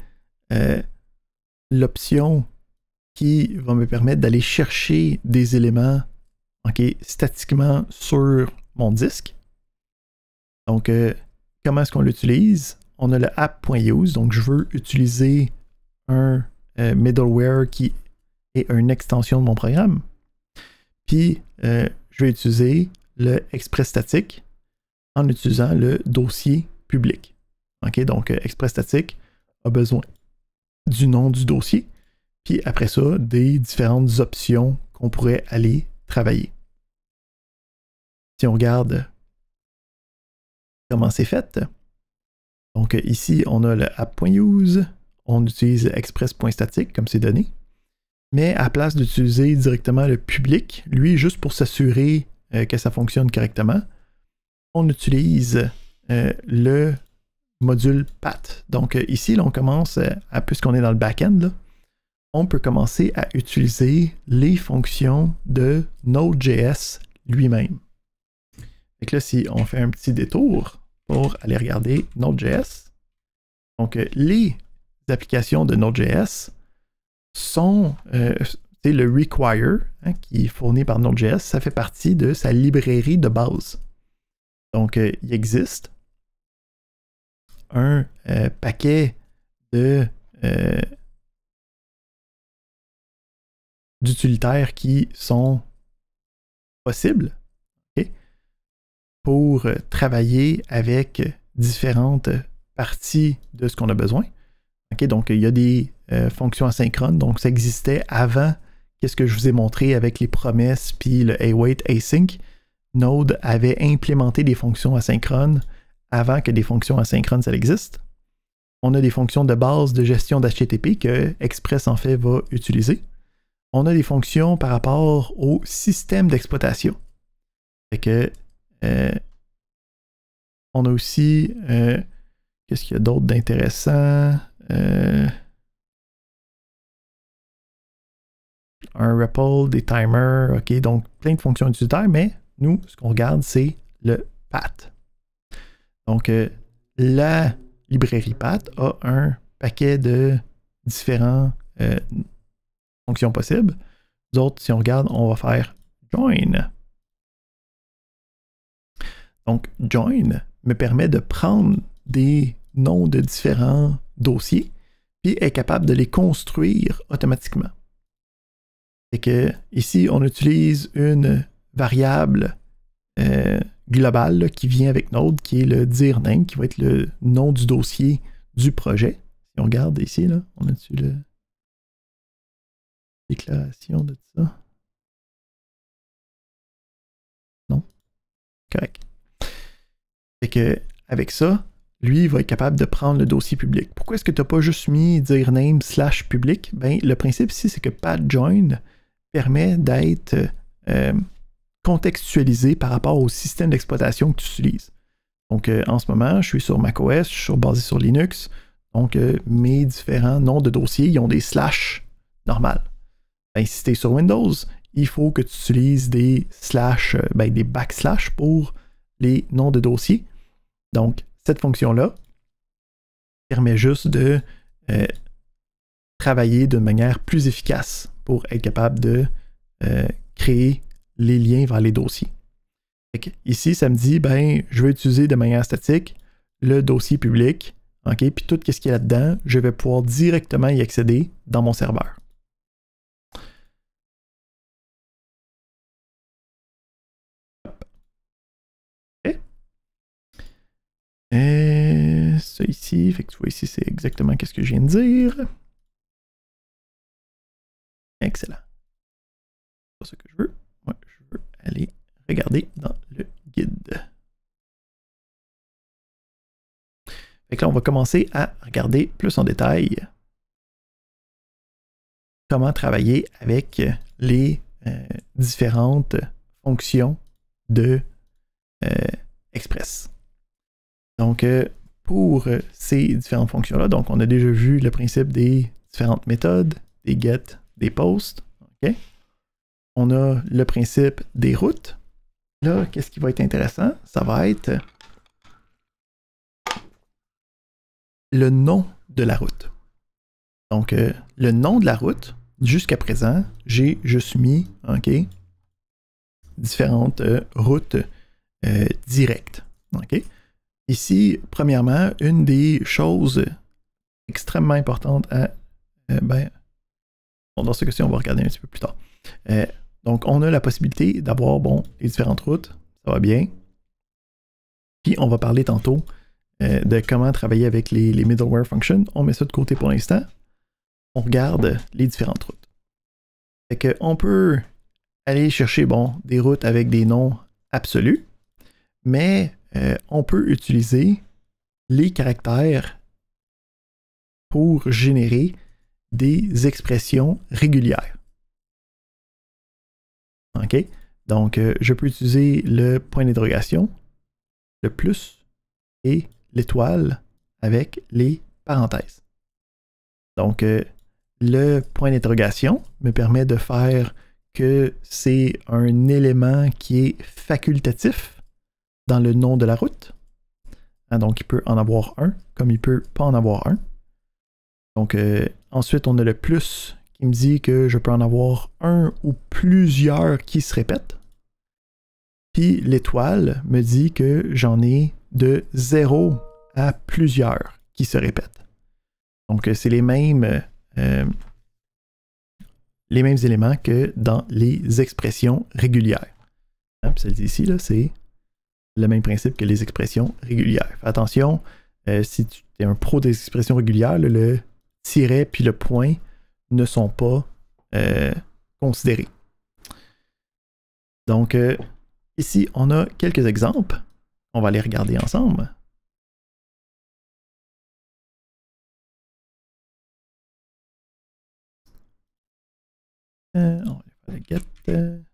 l'option qui va me permettre d'aller chercher des éléments statiquement sur mon disque. Donc, comment est-ce qu'on l'utilise? On a le app.use, donc je veux utiliser un middleware qui est une extension de mon programme. Puis, je vais utiliser le Express statique en utilisant le dossier public. Okay, donc, Express statique a besoin du nom du dossier, puis après ça, des différentes options qu'on pourrait aller travailler. Si on regarde comment c'est fait, donc ici, on a le app.use, on utilise express.static comme c'est donné, mais à place d'utiliser directement le public, lui, juste pour s'assurer que ça fonctionne correctement, on utilise le module path. Donc ici, là, on commence, puisqu'on est dans le back-end, on peut commencer à utiliser les fonctions de Node.js lui-même. Donc là, si on fait un petit détour pour aller regarder Node.js, donc les applications de Node.js sont le require, hein, qui est fourni par Node.js, ça fait partie de sa librairie de base. Donc, il existe un paquet de d'utilitaires qui sont possibles, okay, pour travailler avec différentes parties de ce qu'on a besoin. Okay, donc, il y a des fonctions asynchrones, donc ça existait avant qu'est-ce que je vous ai montré avec les promesses puis le await async. Node avait implémenté des fonctions asynchrones avant que des fonctions asynchrones ça existe. On a des fonctions de base de gestion d'HTTP que Express en fait va utiliser. On a des fonctions par rapport au système d'exploitation. Fait que on a aussi qu'est-ce qu'il y a d'autre d'intéressant? Un REPL, des timers, ok, donc plein de fonctions utilitaires, mais nous, ce qu'on regarde, c'est le path. Donc, la librairie path a un paquet de différentes fonctions possibles. Nous autres, si on regarde, on va faire join. Donc, join me permet de prendre des noms de différents dossiers puis est capable de les construire automatiquement. C'est que ici, on utilise une variable globale là, qui vient avec Node, qui est le dir name, qui va être le nom du dossier du projet. Si on regarde ici, là, on a dessus la déclaration de ça. Non? Correct. Fait que avec ça, lui, il va être capable de prendre le dossier public. Pourquoi est-ce que tu n'as pas juste mis dir name / public? Ben, le principe ici, c'est que patjoin permet d'être contextualisé par rapport au système d'exploitation que tu utilises. Donc, en ce moment, je suis sur macOS, je suis basé sur Linux. Donc, mes différents noms de dossiers, ils ont des slash normales. Ben, si tu es sur Windows, il faut que tu utilises des slash, des backslash pour les noms de dossiers. Donc, cette fonction-là permet juste de travailler de manière plus efficace pour être capable de créer les liens vers les dossiers. Ici, ça me dit, ben, je vais utiliser de manière statique le dossier public, ok, puis tout ce qu'il y a là-dedans, je vais pouvoir directement y accéder dans mon serveur. Et ça ici, fait que tu vois ici, c'est exactement ce que je viens de dire. Excellent. C'est pas ce que je veux. Moi, je veux aller regarder dans le guide. Fait que là, on va commencer à regarder plus en détail comment travailler avec les différentes fonctions de Express. Donc, pour ces différentes fonctions-là, donc on a déjà vu le principe des différentes méthodes, des get, des post. Okay? On a le principe des routes. Là, qu'est-ce qui va être intéressant? Ça va être le nom de la route. Donc, le nom de la route, jusqu'à présent, j'ai juste mis différentes routes directes. Okay? Ici, premièrement, une des choses extrêmement importantes à... dans ce cas-ci, on va regarder un petit peu plus tard. Donc, on a la possibilité d'avoir, les différentes routes. Ça va bien. Puis, on va parler tantôt de comment travailler avec les middleware functions. On met ça de côté pour l'instant. On regarde les différentes routes. Fait que on peut aller chercher, des routes avec des noms absolus, mais on peut utiliser les caractères pour générer des expressions régulières. OK? Donc, je peux utiliser le point d'interrogation, le plus et l'étoile avec les parenthèses. Donc, le point d'interrogation me permet de faire que c'est un élément qui est facultatif dans le nom de la route. Donc, il peut en avoir un, comme il peut pas en avoir un. Donc, ensuite, on a le plus qui me dit que je peux en avoir un ou plusieurs qui se répètent. Puis l'étoile me dit que j'en ai de 0 à plusieurs qui se répètent. Donc, c'est les mêmes éléments que dans les expressions régulières. Puis celle ici, c'est le même principe que les expressions régulières. Fais attention, si tu es un pro des expressions régulières, le tiret puis le point ne sont pas considérés. Donc, ici, on a quelques exemples. On va les regarder ensemble. On va faire le get.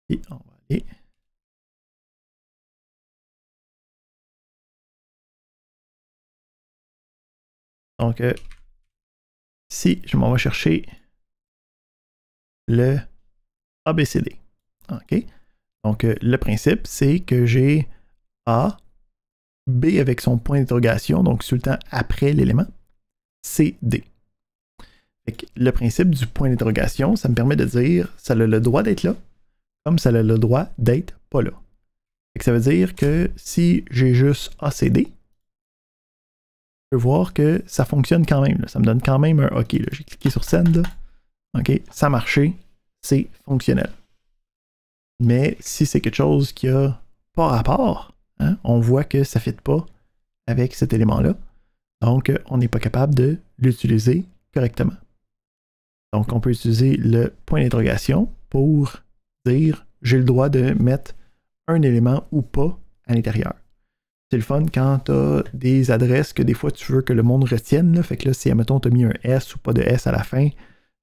Et on va aller. Donc, ici, je m'en vais chercher le ABCD. OK? Donc, le principe, c'est que j'ai A, B avec son point d'interrogation, donc tout le temps après l'élément, CD. Le principe du point d'interrogation, ça me permet de dire ça a le droit d'être là, comme ça a le droit d'être pas là. Ça veut dire que si j'ai juste ACD, je peux voir que ça fonctionne quand même. Là. Ça me donne quand même un OK. J'ai cliqué sur Send. OK, ça a marché, c'est fonctionnel. Mais si c'est quelque chose qui a pas rapport, hein, on voit que ça ne fit pas avec cet élément-là. Donc, on n'est pas capable de l'utiliser correctement. Donc, on peut utiliser le point d'interrogation pour dire j'ai le droit de mettre un élément ou pas à l'intérieur. C'est le fun quand tu as des adresses que des fois tu veux que le monde retienne. Là. Fait que là, si, admettons, tu as mis un S ou pas de S à la fin,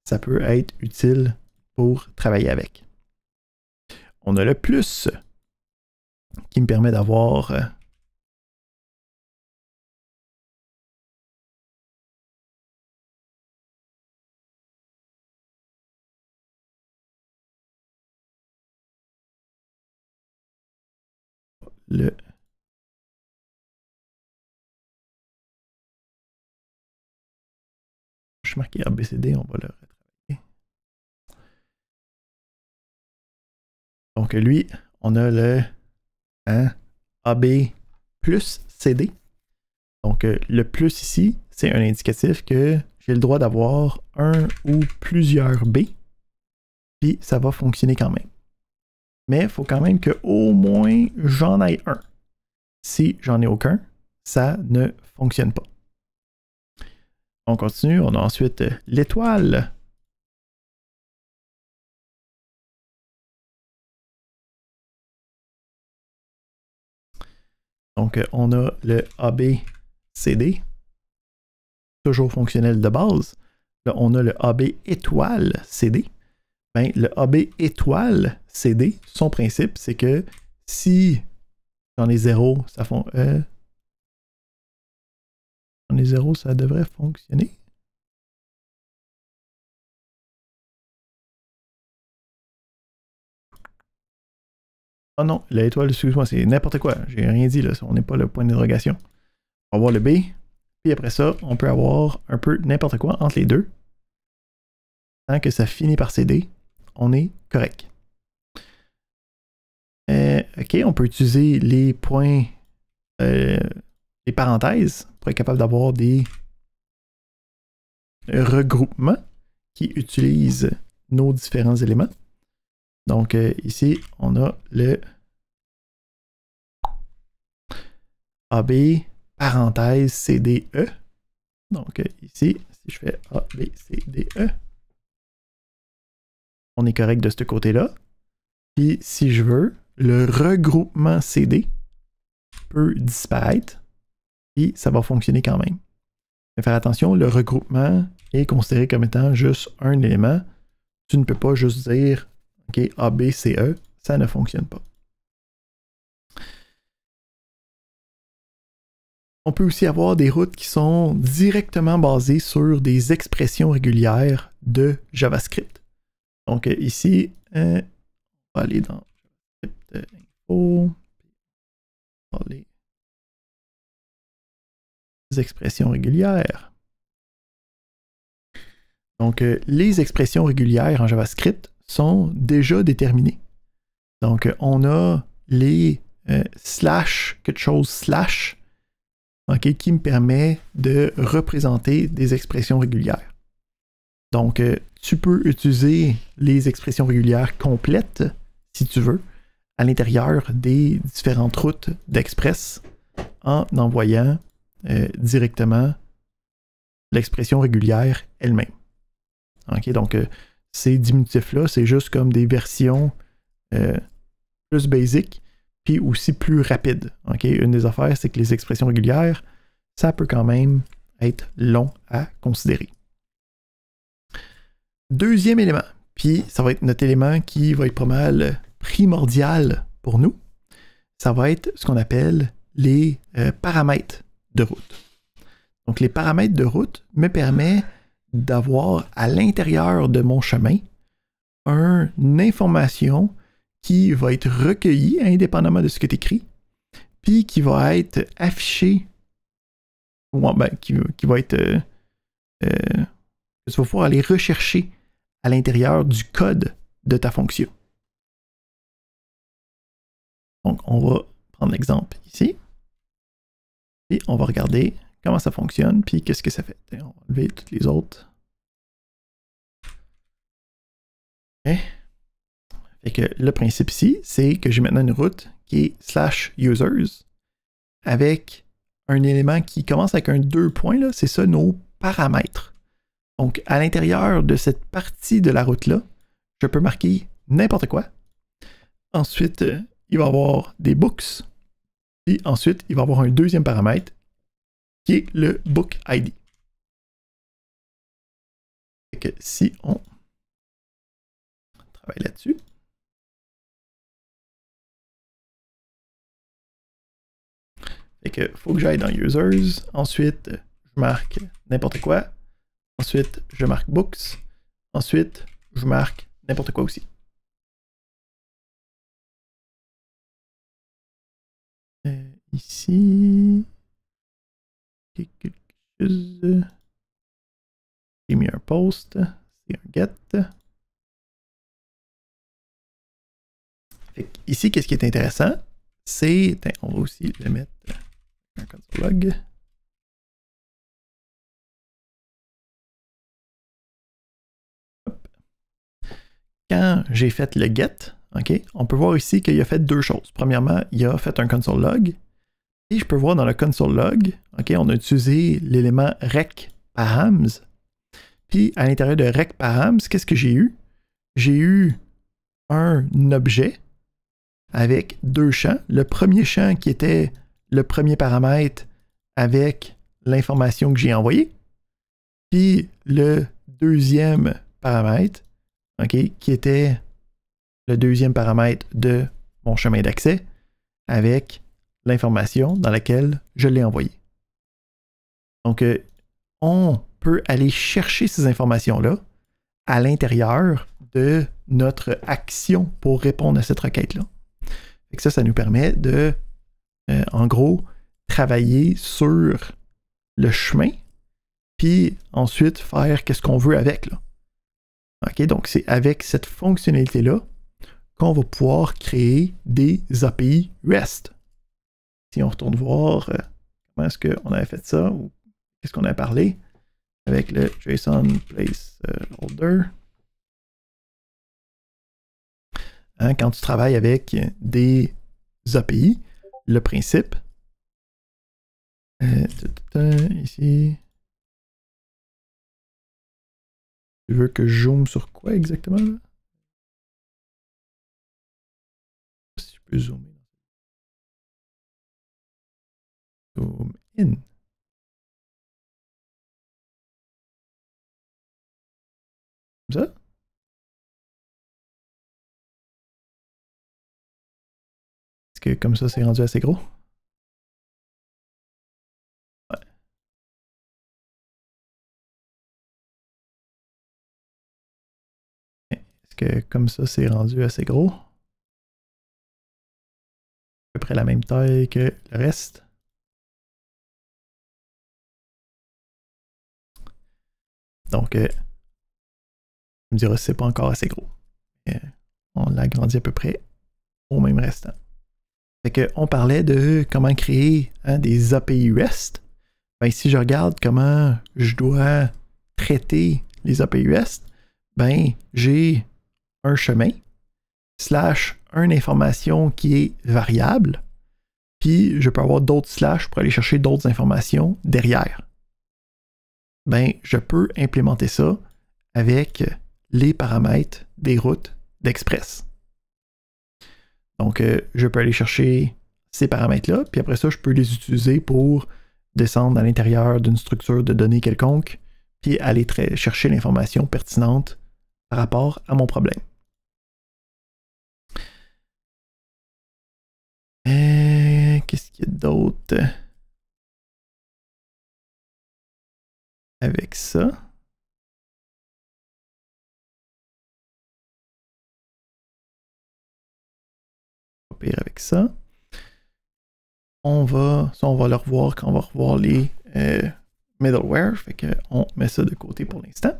ça peut être utile pour travailler avec. On a le plus qui me permet d'avoir le je suis marqué ABCD, on va le retravailler. Donc lui, on a le AB plus CD. Donc le plus ici, c'est un indicatif que j'ai le droit d'avoir un ou plusieurs B, puis ça va fonctionner quand même. Mais il faut quand même qu'au moins j'en aie un. Si j'en ai aucun, ça ne fonctionne pas. On continue, on a ensuite l'étoile. Donc on a le ABCD, toujours fonctionnel de base. Là, on a le AB étoile CD. Ben, le AB étoile CD, son principe, c'est que si j'en ai 0, ça j'en ai 0, ça devrait fonctionner. Oh non, l'étoile, excuse-moi, c'est n'importe quoi. J'ai rien dit là, on n'est pas le point d'interrogation. On va voir le B, puis après ça, on peut avoir un peu n'importe quoi entre les deux. Tant que ça finit par CD, on est correct. OK, on peut utiliser les points, les parenthèses pour être capable d'avoir des regroupements qui utilisent nos différents éléments. Donc ici, on a le AB parenthèse CDE. Donc ici, si je fais ABCDE, on est correct de ce côté-là. Puis si je veux, le regroupement CD peut disparaître et ça va fonctionner quand même. Mais faire attention, le regroupement est considéré comme étant juste un élément. Tu ne peux pas juste dire OK, ABCE, ça ne fonctionne pas. On peut aussi avoir des routes qui sont directement basées sur des expressions régulières de JavaScript. Donc ici, on va aller dans JavaScript Info, on va aller les expressions régulières. Donc les expressions régulières en JavaScript sont déjà déterminées. Donc on a les slash, quelque chose slash, okay, qui me permet de représenter des expressions régulières. Donc, tu peux utiliser les expressions régulières complètes, si tu veux, à l'intérieur des différentes routes d'Express en envoyant directement l'expression régulière elle-même. Okay, donc, ces diminutifs-là, c'est juste comme des versions plus basiques, puis aussi plus rapide. Okay? Une des affaires, c'est que les expressions régulières, ça peut quand même être long à considérer. Deuxième élément, puis ça va être notre élément qui va être pas mal primordial pour nous, ça va être ce qu'on appelle les paramètres de route. Donc les paramètres de route me permettent d'avoir à l'intérieur de mon chemin une information qui va être recueillie indépendamment de ce que tu écris, puis qui va être affiché, ou ben, qui va être, que tu vas pouvoir aller rechercher à l'intérieur du code de ta fonction. Donc, on va prendre l'exemple ici, et on va regarder comment ça fonctionne, puis qu'est-ce que ça fait. On va enlever toutes les autres. Okay. Fait que le principe ici, c'est que j'ai maintenant une route qui est /users avec un élément qui commence avec un 2 points, c'est ça nos paramètres. Donc, à l'intérieur de cette partie de la route-là, je peux marquer n'importe quoi. Ensuite, il va y avoir des books. Puis ensuite, il va y avoir un deuxième paramètre qui est le book ID. Fait que si on travaille là-dessus, fait que faut que j'aille dans Users. Ensuite, je marque n'importe quoi. Ensuite, je marque Books. Ensuite, je marque n'importe quoi aussi. Ici, quelque chose. J'ai mis un post. C'est un get. Fait ici, qu'est-ce qui est intéressant? C'est. On va aussi le mettre un console log. Quand j'ai fait le get, okay, on peut voir ici qu'il a fait deux choses. Premièrement, il a fait un console log. Et je peux voir dans le console log, okay, on a utilisé l'élément rec params. Puis à l'intérieur de rec params, qu'est-ce que j'ai eu? J'ai eu un objet avec deux champs. Le premier champ qui était le premier paramètre avec l'information que j'ai envoyée. Puis le deuxième paramètre, okay, qui était le deuxième paramètre de mon chemin d'accès avec l'information dans laquelle je l'ai envoyé. Donc, on peut aller chercher ces informations-là à l'intérieur de notre action pour répondre à cette requête-là. Ça nous permet de, en gros, travailler sur le chemin, puis ensuite faire qu'est-ce qu'on veut avec. Là. Okay, donc, c'est avec cette fonctionnalité-là qu'on va pouvoir créer des API REST. Si on retourne voir comment est-ce qu'on avait fait ça, ou qu'est-ce qu'on a parlé avec le JSON placeholder. Hein, quand tu travailles avec des API, le principe, ici, tu veux que je zoome sur quoi exactement? Là? Si je peux zoomer. Zoom in. Comme ça? Est-ce que comme ça, c'est rendu assez gros? Ouais. Est-ce que comme ça, c'est rendu assez gros? À peu près la même taille que le reste. Donc, on me dira si c'est pas encore assez gros. On l'agrandit à peu près au même restant. Fait que on parlait de comment créer des API REST. Ben, si je regarde comment je dois traiter les API REST, ben, j'ai un chemin / une information qui est variable, puis je peux avoir d'autres slash pour aller chercher d'autres informations derrière. Ben, je peux implémenter ça avec les paramètres des routes d'Express. Donc, je peux aller chercher ces paramètres-là, puis après ça, je peux les utiliser pour descendre à l'intérieur d'une structure de données quelconque, puis aller chercher l'information pertinente par rapport à mon problème. Qu'est-ce qu'il y a d'autre avec ça? Pire avec ça. on va le revoir quand on va revoir les middleware. Fait qu'on met ça de côté pour l'instant.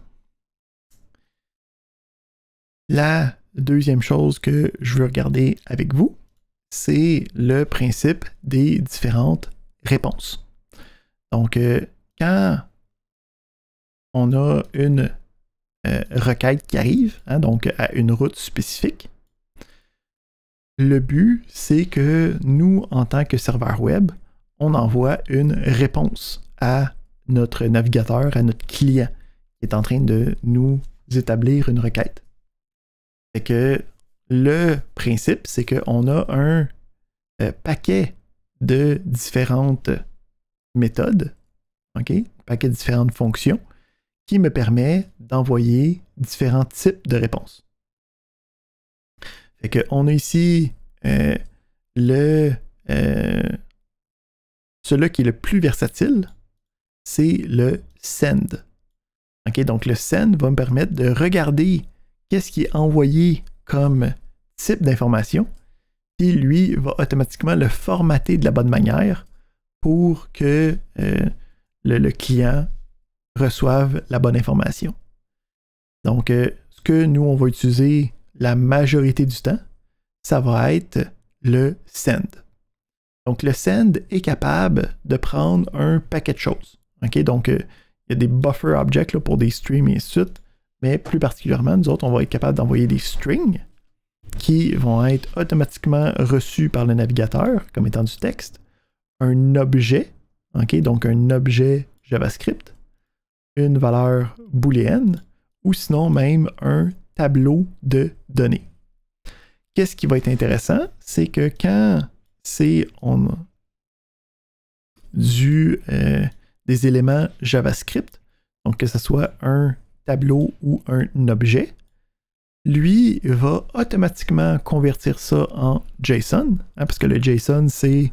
La deuxième chose que je veux regarder avec vous, c'est le principe des différentes réponses. Donc, quand on a une requête qui arrive, hein, donc à une route spécifique, le but, c'est que nous, en tant que serveur web, on envoie une réponse à notre navigateur, à notre client qui est en train de nous établir une requête. Fait que le principe, c'est qu'on a un paquet de différentes méthodes, OK? Un paquet de différentes fonctions qui me permet d'envoyer différents types de réponses. Fait qu'on a ici celui qui est le plus versatile, c'est le send. OK? Donc le send va me permettre de regarder qu'est-ce qui est envoyé comme type d'information, puis lui va automatiquement le formater de la bonne manière pour que le client reçoive la bonne information. Donc, ce que nous, on va utiliser la majorité du temps, ça va être le send. Donc, le send est capable de prendre un paquet de choses. Okay? Donc, il y a des buffer objects là, pour des streams et ainsi de suite, mais plus particulièrement, nous autres, on va être capable d'envoyer des strings qui vont être automatiquement reçus par le navigateur comme étant du texte, un objet, okay? Donc un objet JavaScript, une valeur booléenne, ou sinon même un tableau de données. Qu'est-ce qui va être intéressant, c'est que quand c'est des éléments JavaScript, donc que ce soit un tableau ou un objet, lui va automatiquement convertir ça en JSON, hein, parce que le JSON, c'est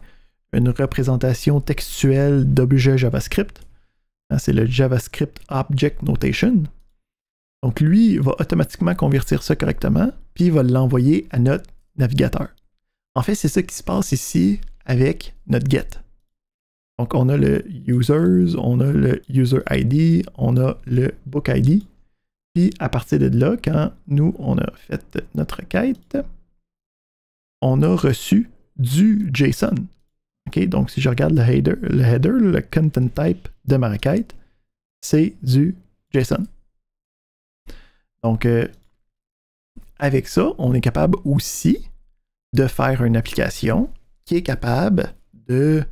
une représentation textuelle d'objets JavaScript. Hein, c'est le JavaScript Object Notation. Donc lui va automatiquement convertir ça correctement, puis il va l'envoyer à notre navigateur. En fait, c'est ça qui se passe ici avec notre get. Donc on a le users, on a le user ID, on a le book ID. Puis à partir de là, quand nous, on a fait notre requête, on a reçu du JSON. Okay? Donc si je regarde le header, le content type de ma requête, c'est du JSON. Donc avec ça, on est capable aussi de faire une application qui est capable de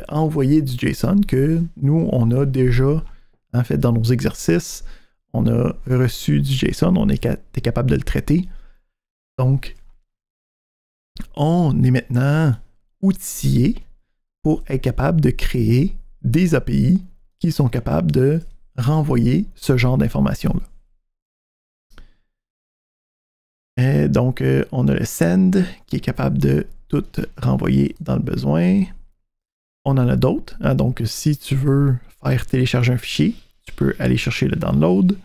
envoyer du JSON que nous, on a déjà en fait dans nos exercices. On a reçu du JSON, on est capable de le traiter. Donc, on est maintenant outillé pour être capable de créer des API qui sont capables de renvoyer ce genre d'informations-là. Donc, on a le send qui est capable de tout renvoyer dans le besoin. On en a d'autres. Hein, donc, si tu veux faire télécharger un fichier, tu peux aller chercher le download.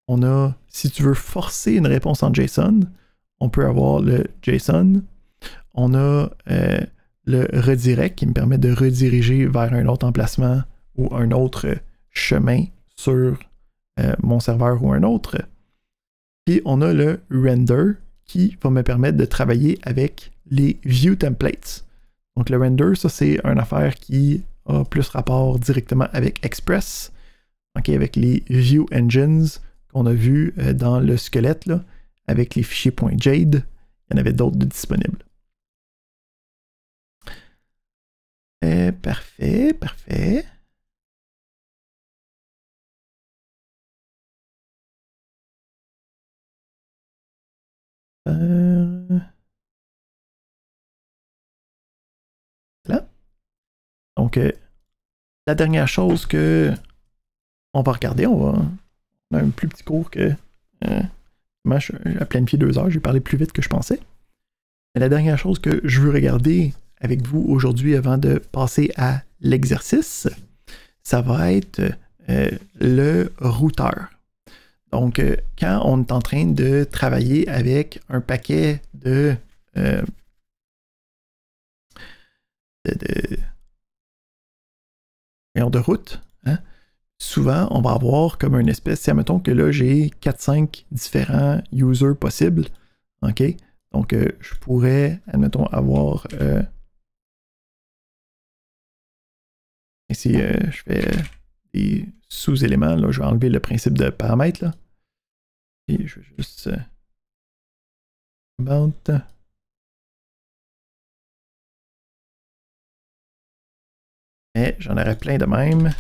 On a, si tu veux forcer une réponse en JSON, on peut avoir le JSON. On a le redirect qui me permet de rediriger vers un autre emplacement ou un autre chemin sur mon serveur ou un autre. Puis on a le render qui va me permettre de travailler avec les view templates. Donc le render, ça c'est une affaire qui a plus rapport directement avec Express, okay, avec les view engines qu'on a vu dans le squelette, là, avec les fichiers .jade. Il y en avait d'autres disponibles. Parfait, parfait. Là. Donc, la dernière chose que on va regarder, on a un plus petit cours que moi, j'ai planifié 2 heures, j'ai parlé plus vite que je pensais. Mais la dernière chose que je veux regarder avec vous aujourd'hui avant de passer à l'exercice, ça va être le routeur. Donc, quand on est en train de travailler avec un paquet de de, de route, hein, souvent, on va avoir comme une espèce, si admettons que là, j'ai 4-5 différents users possibles, OK? Donc, je pourrais, admettons, avoir... ici, je fais des sous-éléments, là, je vais enlever le principe de paramètre, là. Et je vais juste... about. Mais j'en aurais plein de même.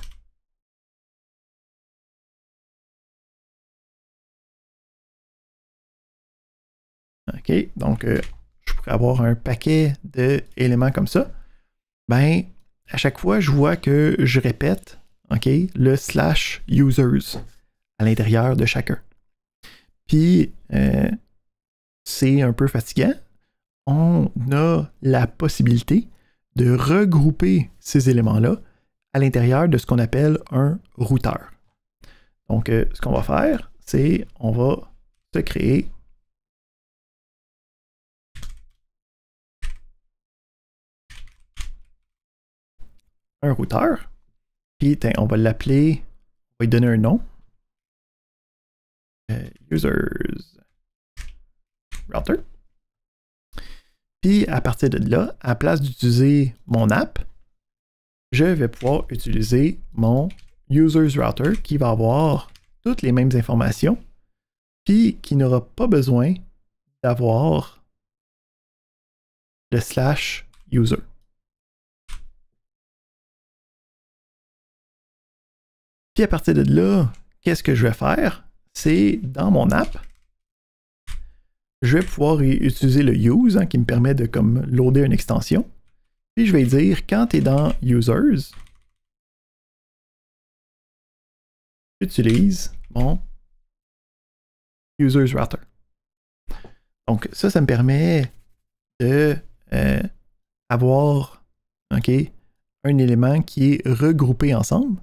OK, donc je pourrais avoir un paquet d'éléments comme ça. Ben, à chaque fois, je vois que je répète, OK, le slash users à l'intérieur de chacun. Puis, c'est un peu fatigant. On a la possibilité de regrouper ces éléments-là à l'intérieur de ce qu'on appelle un routeur. Donc, ce qu'on va faire, c'est on va se créer un routeur. Puis, on va l'appeler, on va lui donner un nom. Users router. Puis, à partir de là, à la place d'utiliser mon app, je vais pouvoir utiliser mon users router qui va avoir toutes les mêmes informations, puis qui n'aura pas besoin d'avoir le slash user. Puis à partir de là, qu'est-ce que je vais faire? C'est dans mon app, je vais pouvoir utiliser le use qui me permet de comme loader une extension. Puis je vais dire quand tu es dans users, utilise mon users router. Donc ça me permet de avoir un élément qui est regroupé ensemble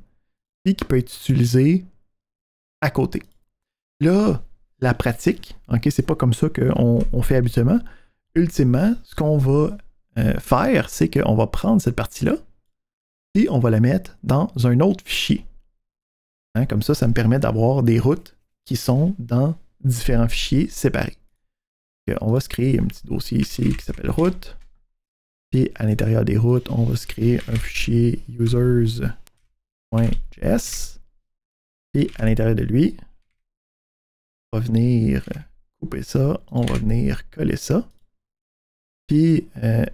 et qui peut être utilisé à côté. Là, la pratique, c'est pas comme ça qu'on fait habituellement. Ultimement, ce qu'on va faire, c'est qu'on va prendre cette partie-là et on va la mettre dans un autre fichier. Comme ça me permet d'avoir des routes qui sont dans différents fichiers séparés. On va se créer un petit dossier ici qui s'appelle route. Puis à l'intérieur des routes, on va se créer un fichier users.js. Puis à l'intérieur de lui, on va venir couper ça, on va venir coller ça. Puis la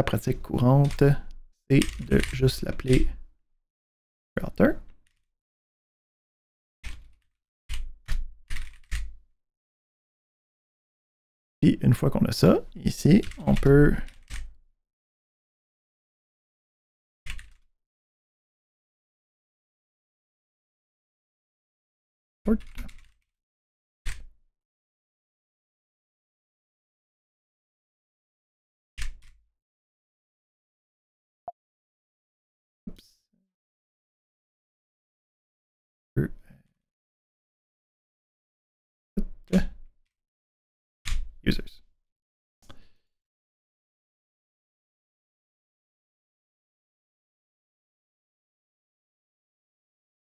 pratique courante, c'est de juste l'appeler router. Puis une fois qu'on a ça, ici, on peut users.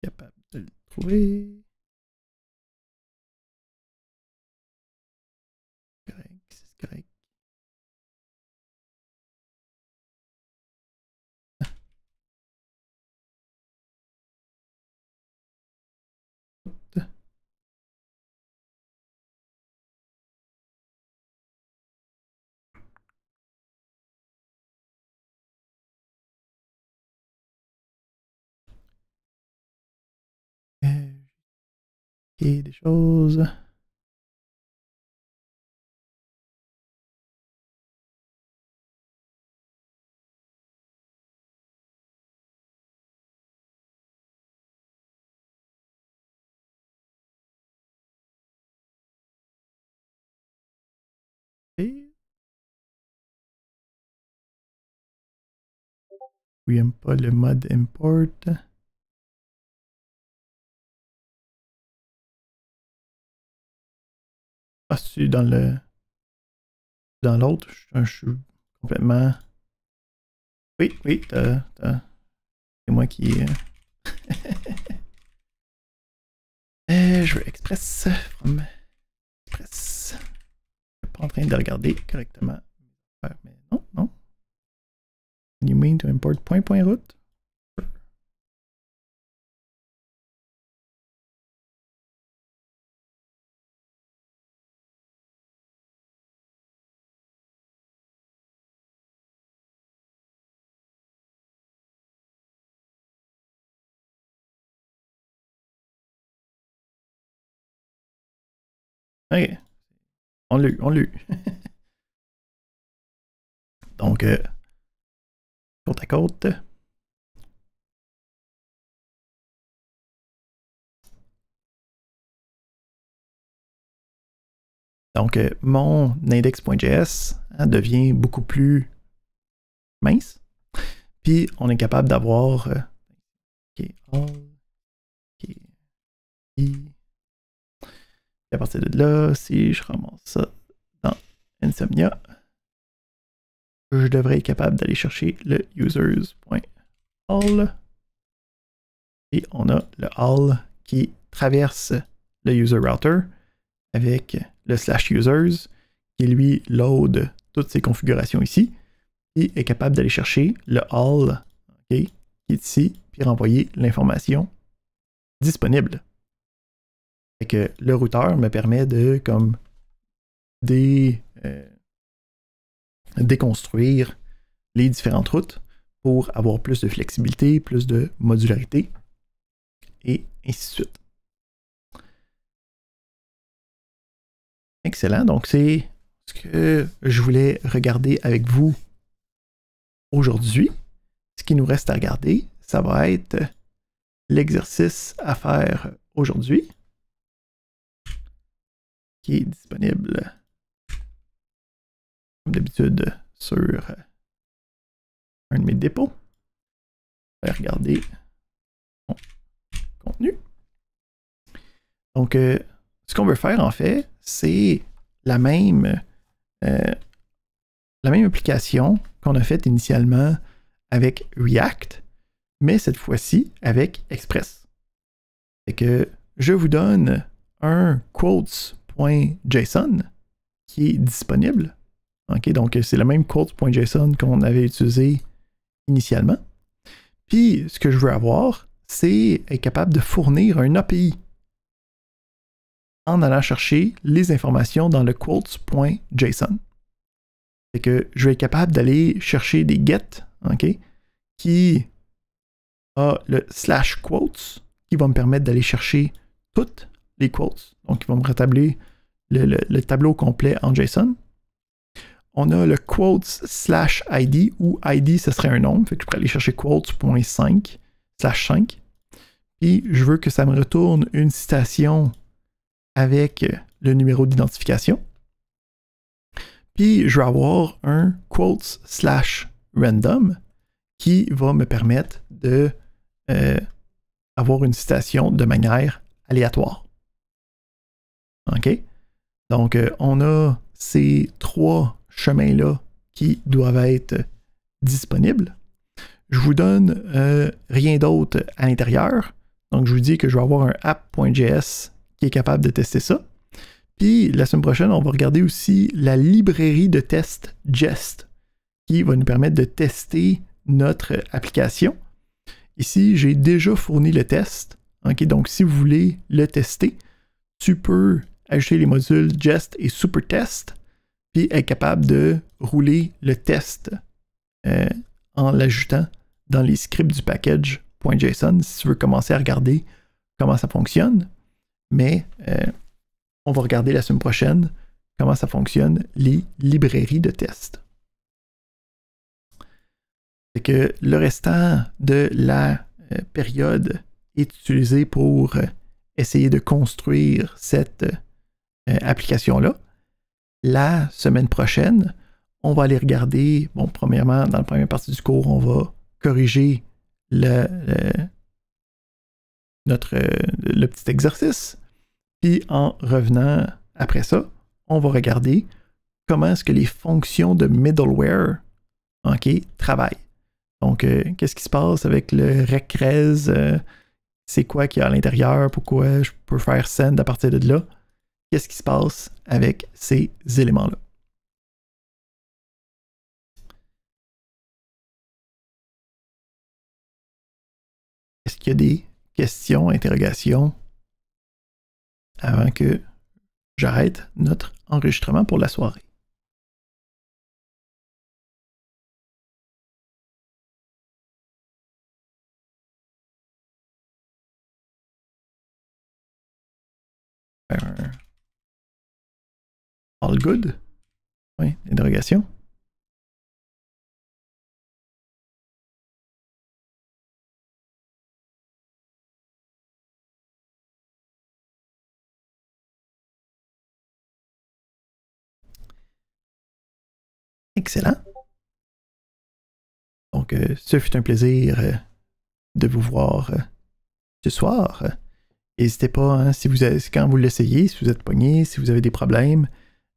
Capable de le trouver. C'est correct. Et des choses. Et oui, j'aime pas le mode import. Ah, c'est dans l'autre. Je suis complètement. Oui, oui, c'est moi qui. Je veux Express from Express. Je suis pas en train de regarder correctement. Mais non, non. You mean to import point.route? Ok. On l'a eu, on l'a eu. Donc, côte à côte. Donc, mon index.js devient beaucoup plus mince. Puis, on est capable d'avoir et à partir de là, si je ramasse ça dans Insomnia, je devrais être capable d'aller chercher le users.all. Et on a le all qui traverse le user router avec le /users qui lui load toutes ces configurations ici et est capable d'aller chercher le all qui est ici puis renvoyer l'information disponible. Et que le routeur me permet de comme déconstruire les différentes routes pour avoir plus de flexibilité, plus de modularité et ainsi de suite. Excellent. Donc, c'est ce que je voulais regarder avec vous aujourd'hui. Ce qui nous reste à regarder, ça va être l'exercice à faire aujourd'hui, qui est disponible, comme d'habitude, sur un de mes dépôts. Je vais regarder mon contenu. Donc, ce qu'on veut faire, en fait, c'est la même application qu'on a faite initialement avec React, mais cette fois-ci avec Express. C'est que je vous donne un quotes.json qui est disponible. Okay, donc, c'est le même quotes.json qu'on avait utilisé initialement. Puis, ce que je veux avoir, c'est être capable de fournir un API en allant chercher les informations dans le quotes.json. C'est que je vais être capable d'aller chercher des get, okay, qui a le /quotes, qui va me permettre d'aller chercher toutes les quotes. Donc, il va me rétablir le tableau complet en JSON. On a le quotes/id, où id, ce serait un nombre. Fait que je pourrais aller chercher quotes.5/5. Puis, je veux que ça me retourne une citation avec le numéro d'identification. Puis, je vais avoir un quotes/random qui va me permettre de avoir une citation de manière aléatoire. OK? Donc, on a ces trois chemins-là qui doivent être disponibles. Je vous donne rien d'autre à l'intérieur. Donc, je vous dis que je vais avoir un app.js qui est capable de tester ça. Puis, la semaine prochaine, on va regarder aussi la librairie de test Jest qui va nous permettre de tester notre application. Ici, j'ai déjà fourni le test. Okay, donc, si vous voulez le tester, tu peux ajouter les modules Jest et SuperTest, puis être capable de rouler le test en l'ajoutant dans les scripts du package.json si tu veux commencer à regarder comment ça fonctionne. Mais on va regarder la semaine prochaine comment ça fonctionne, les librairies de test. C'est que le restant de la période est utilisé pour essayer de construire cette application-là. La semaine prochaine, on va aller regarder, bon, premièrement, dans la première partie du cours, on va corriger le petit exercice. Puis en revenant après ça, on va regarder comment est-ce que les fonctions de middleware OK, travail. Donc, qu'est-ce qui se passe avec le rec-res? C'est quoi qu'il y a à l'intérieur? Pourquoi je peux faire send à partir de là? Qu'est-ce qui se passe avec ces éléments-là? Est-ce qu'il y a des questions, interrogations avant que j'arrête notre enregistrement pour la soirée? All good? Oui, interrogation? Excellent. Donc, ce fut un plaisir de vous voir ce soir. N'hésitez pas, hein, si vous avez, quand vous l'essayez, si vous êtes pogné, si vous avez des problèmes,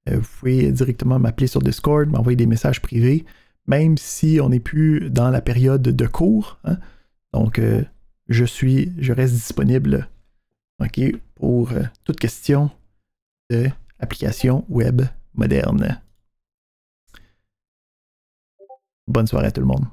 vous pouvez directement m'appeler sur Discord, m'envoyer des messages privés, même si on n'est plus dans la période de cours. Hein. Donc, je reste disponible, OK, pour toute question de application web moderne. Bonne soirée à tout le monde.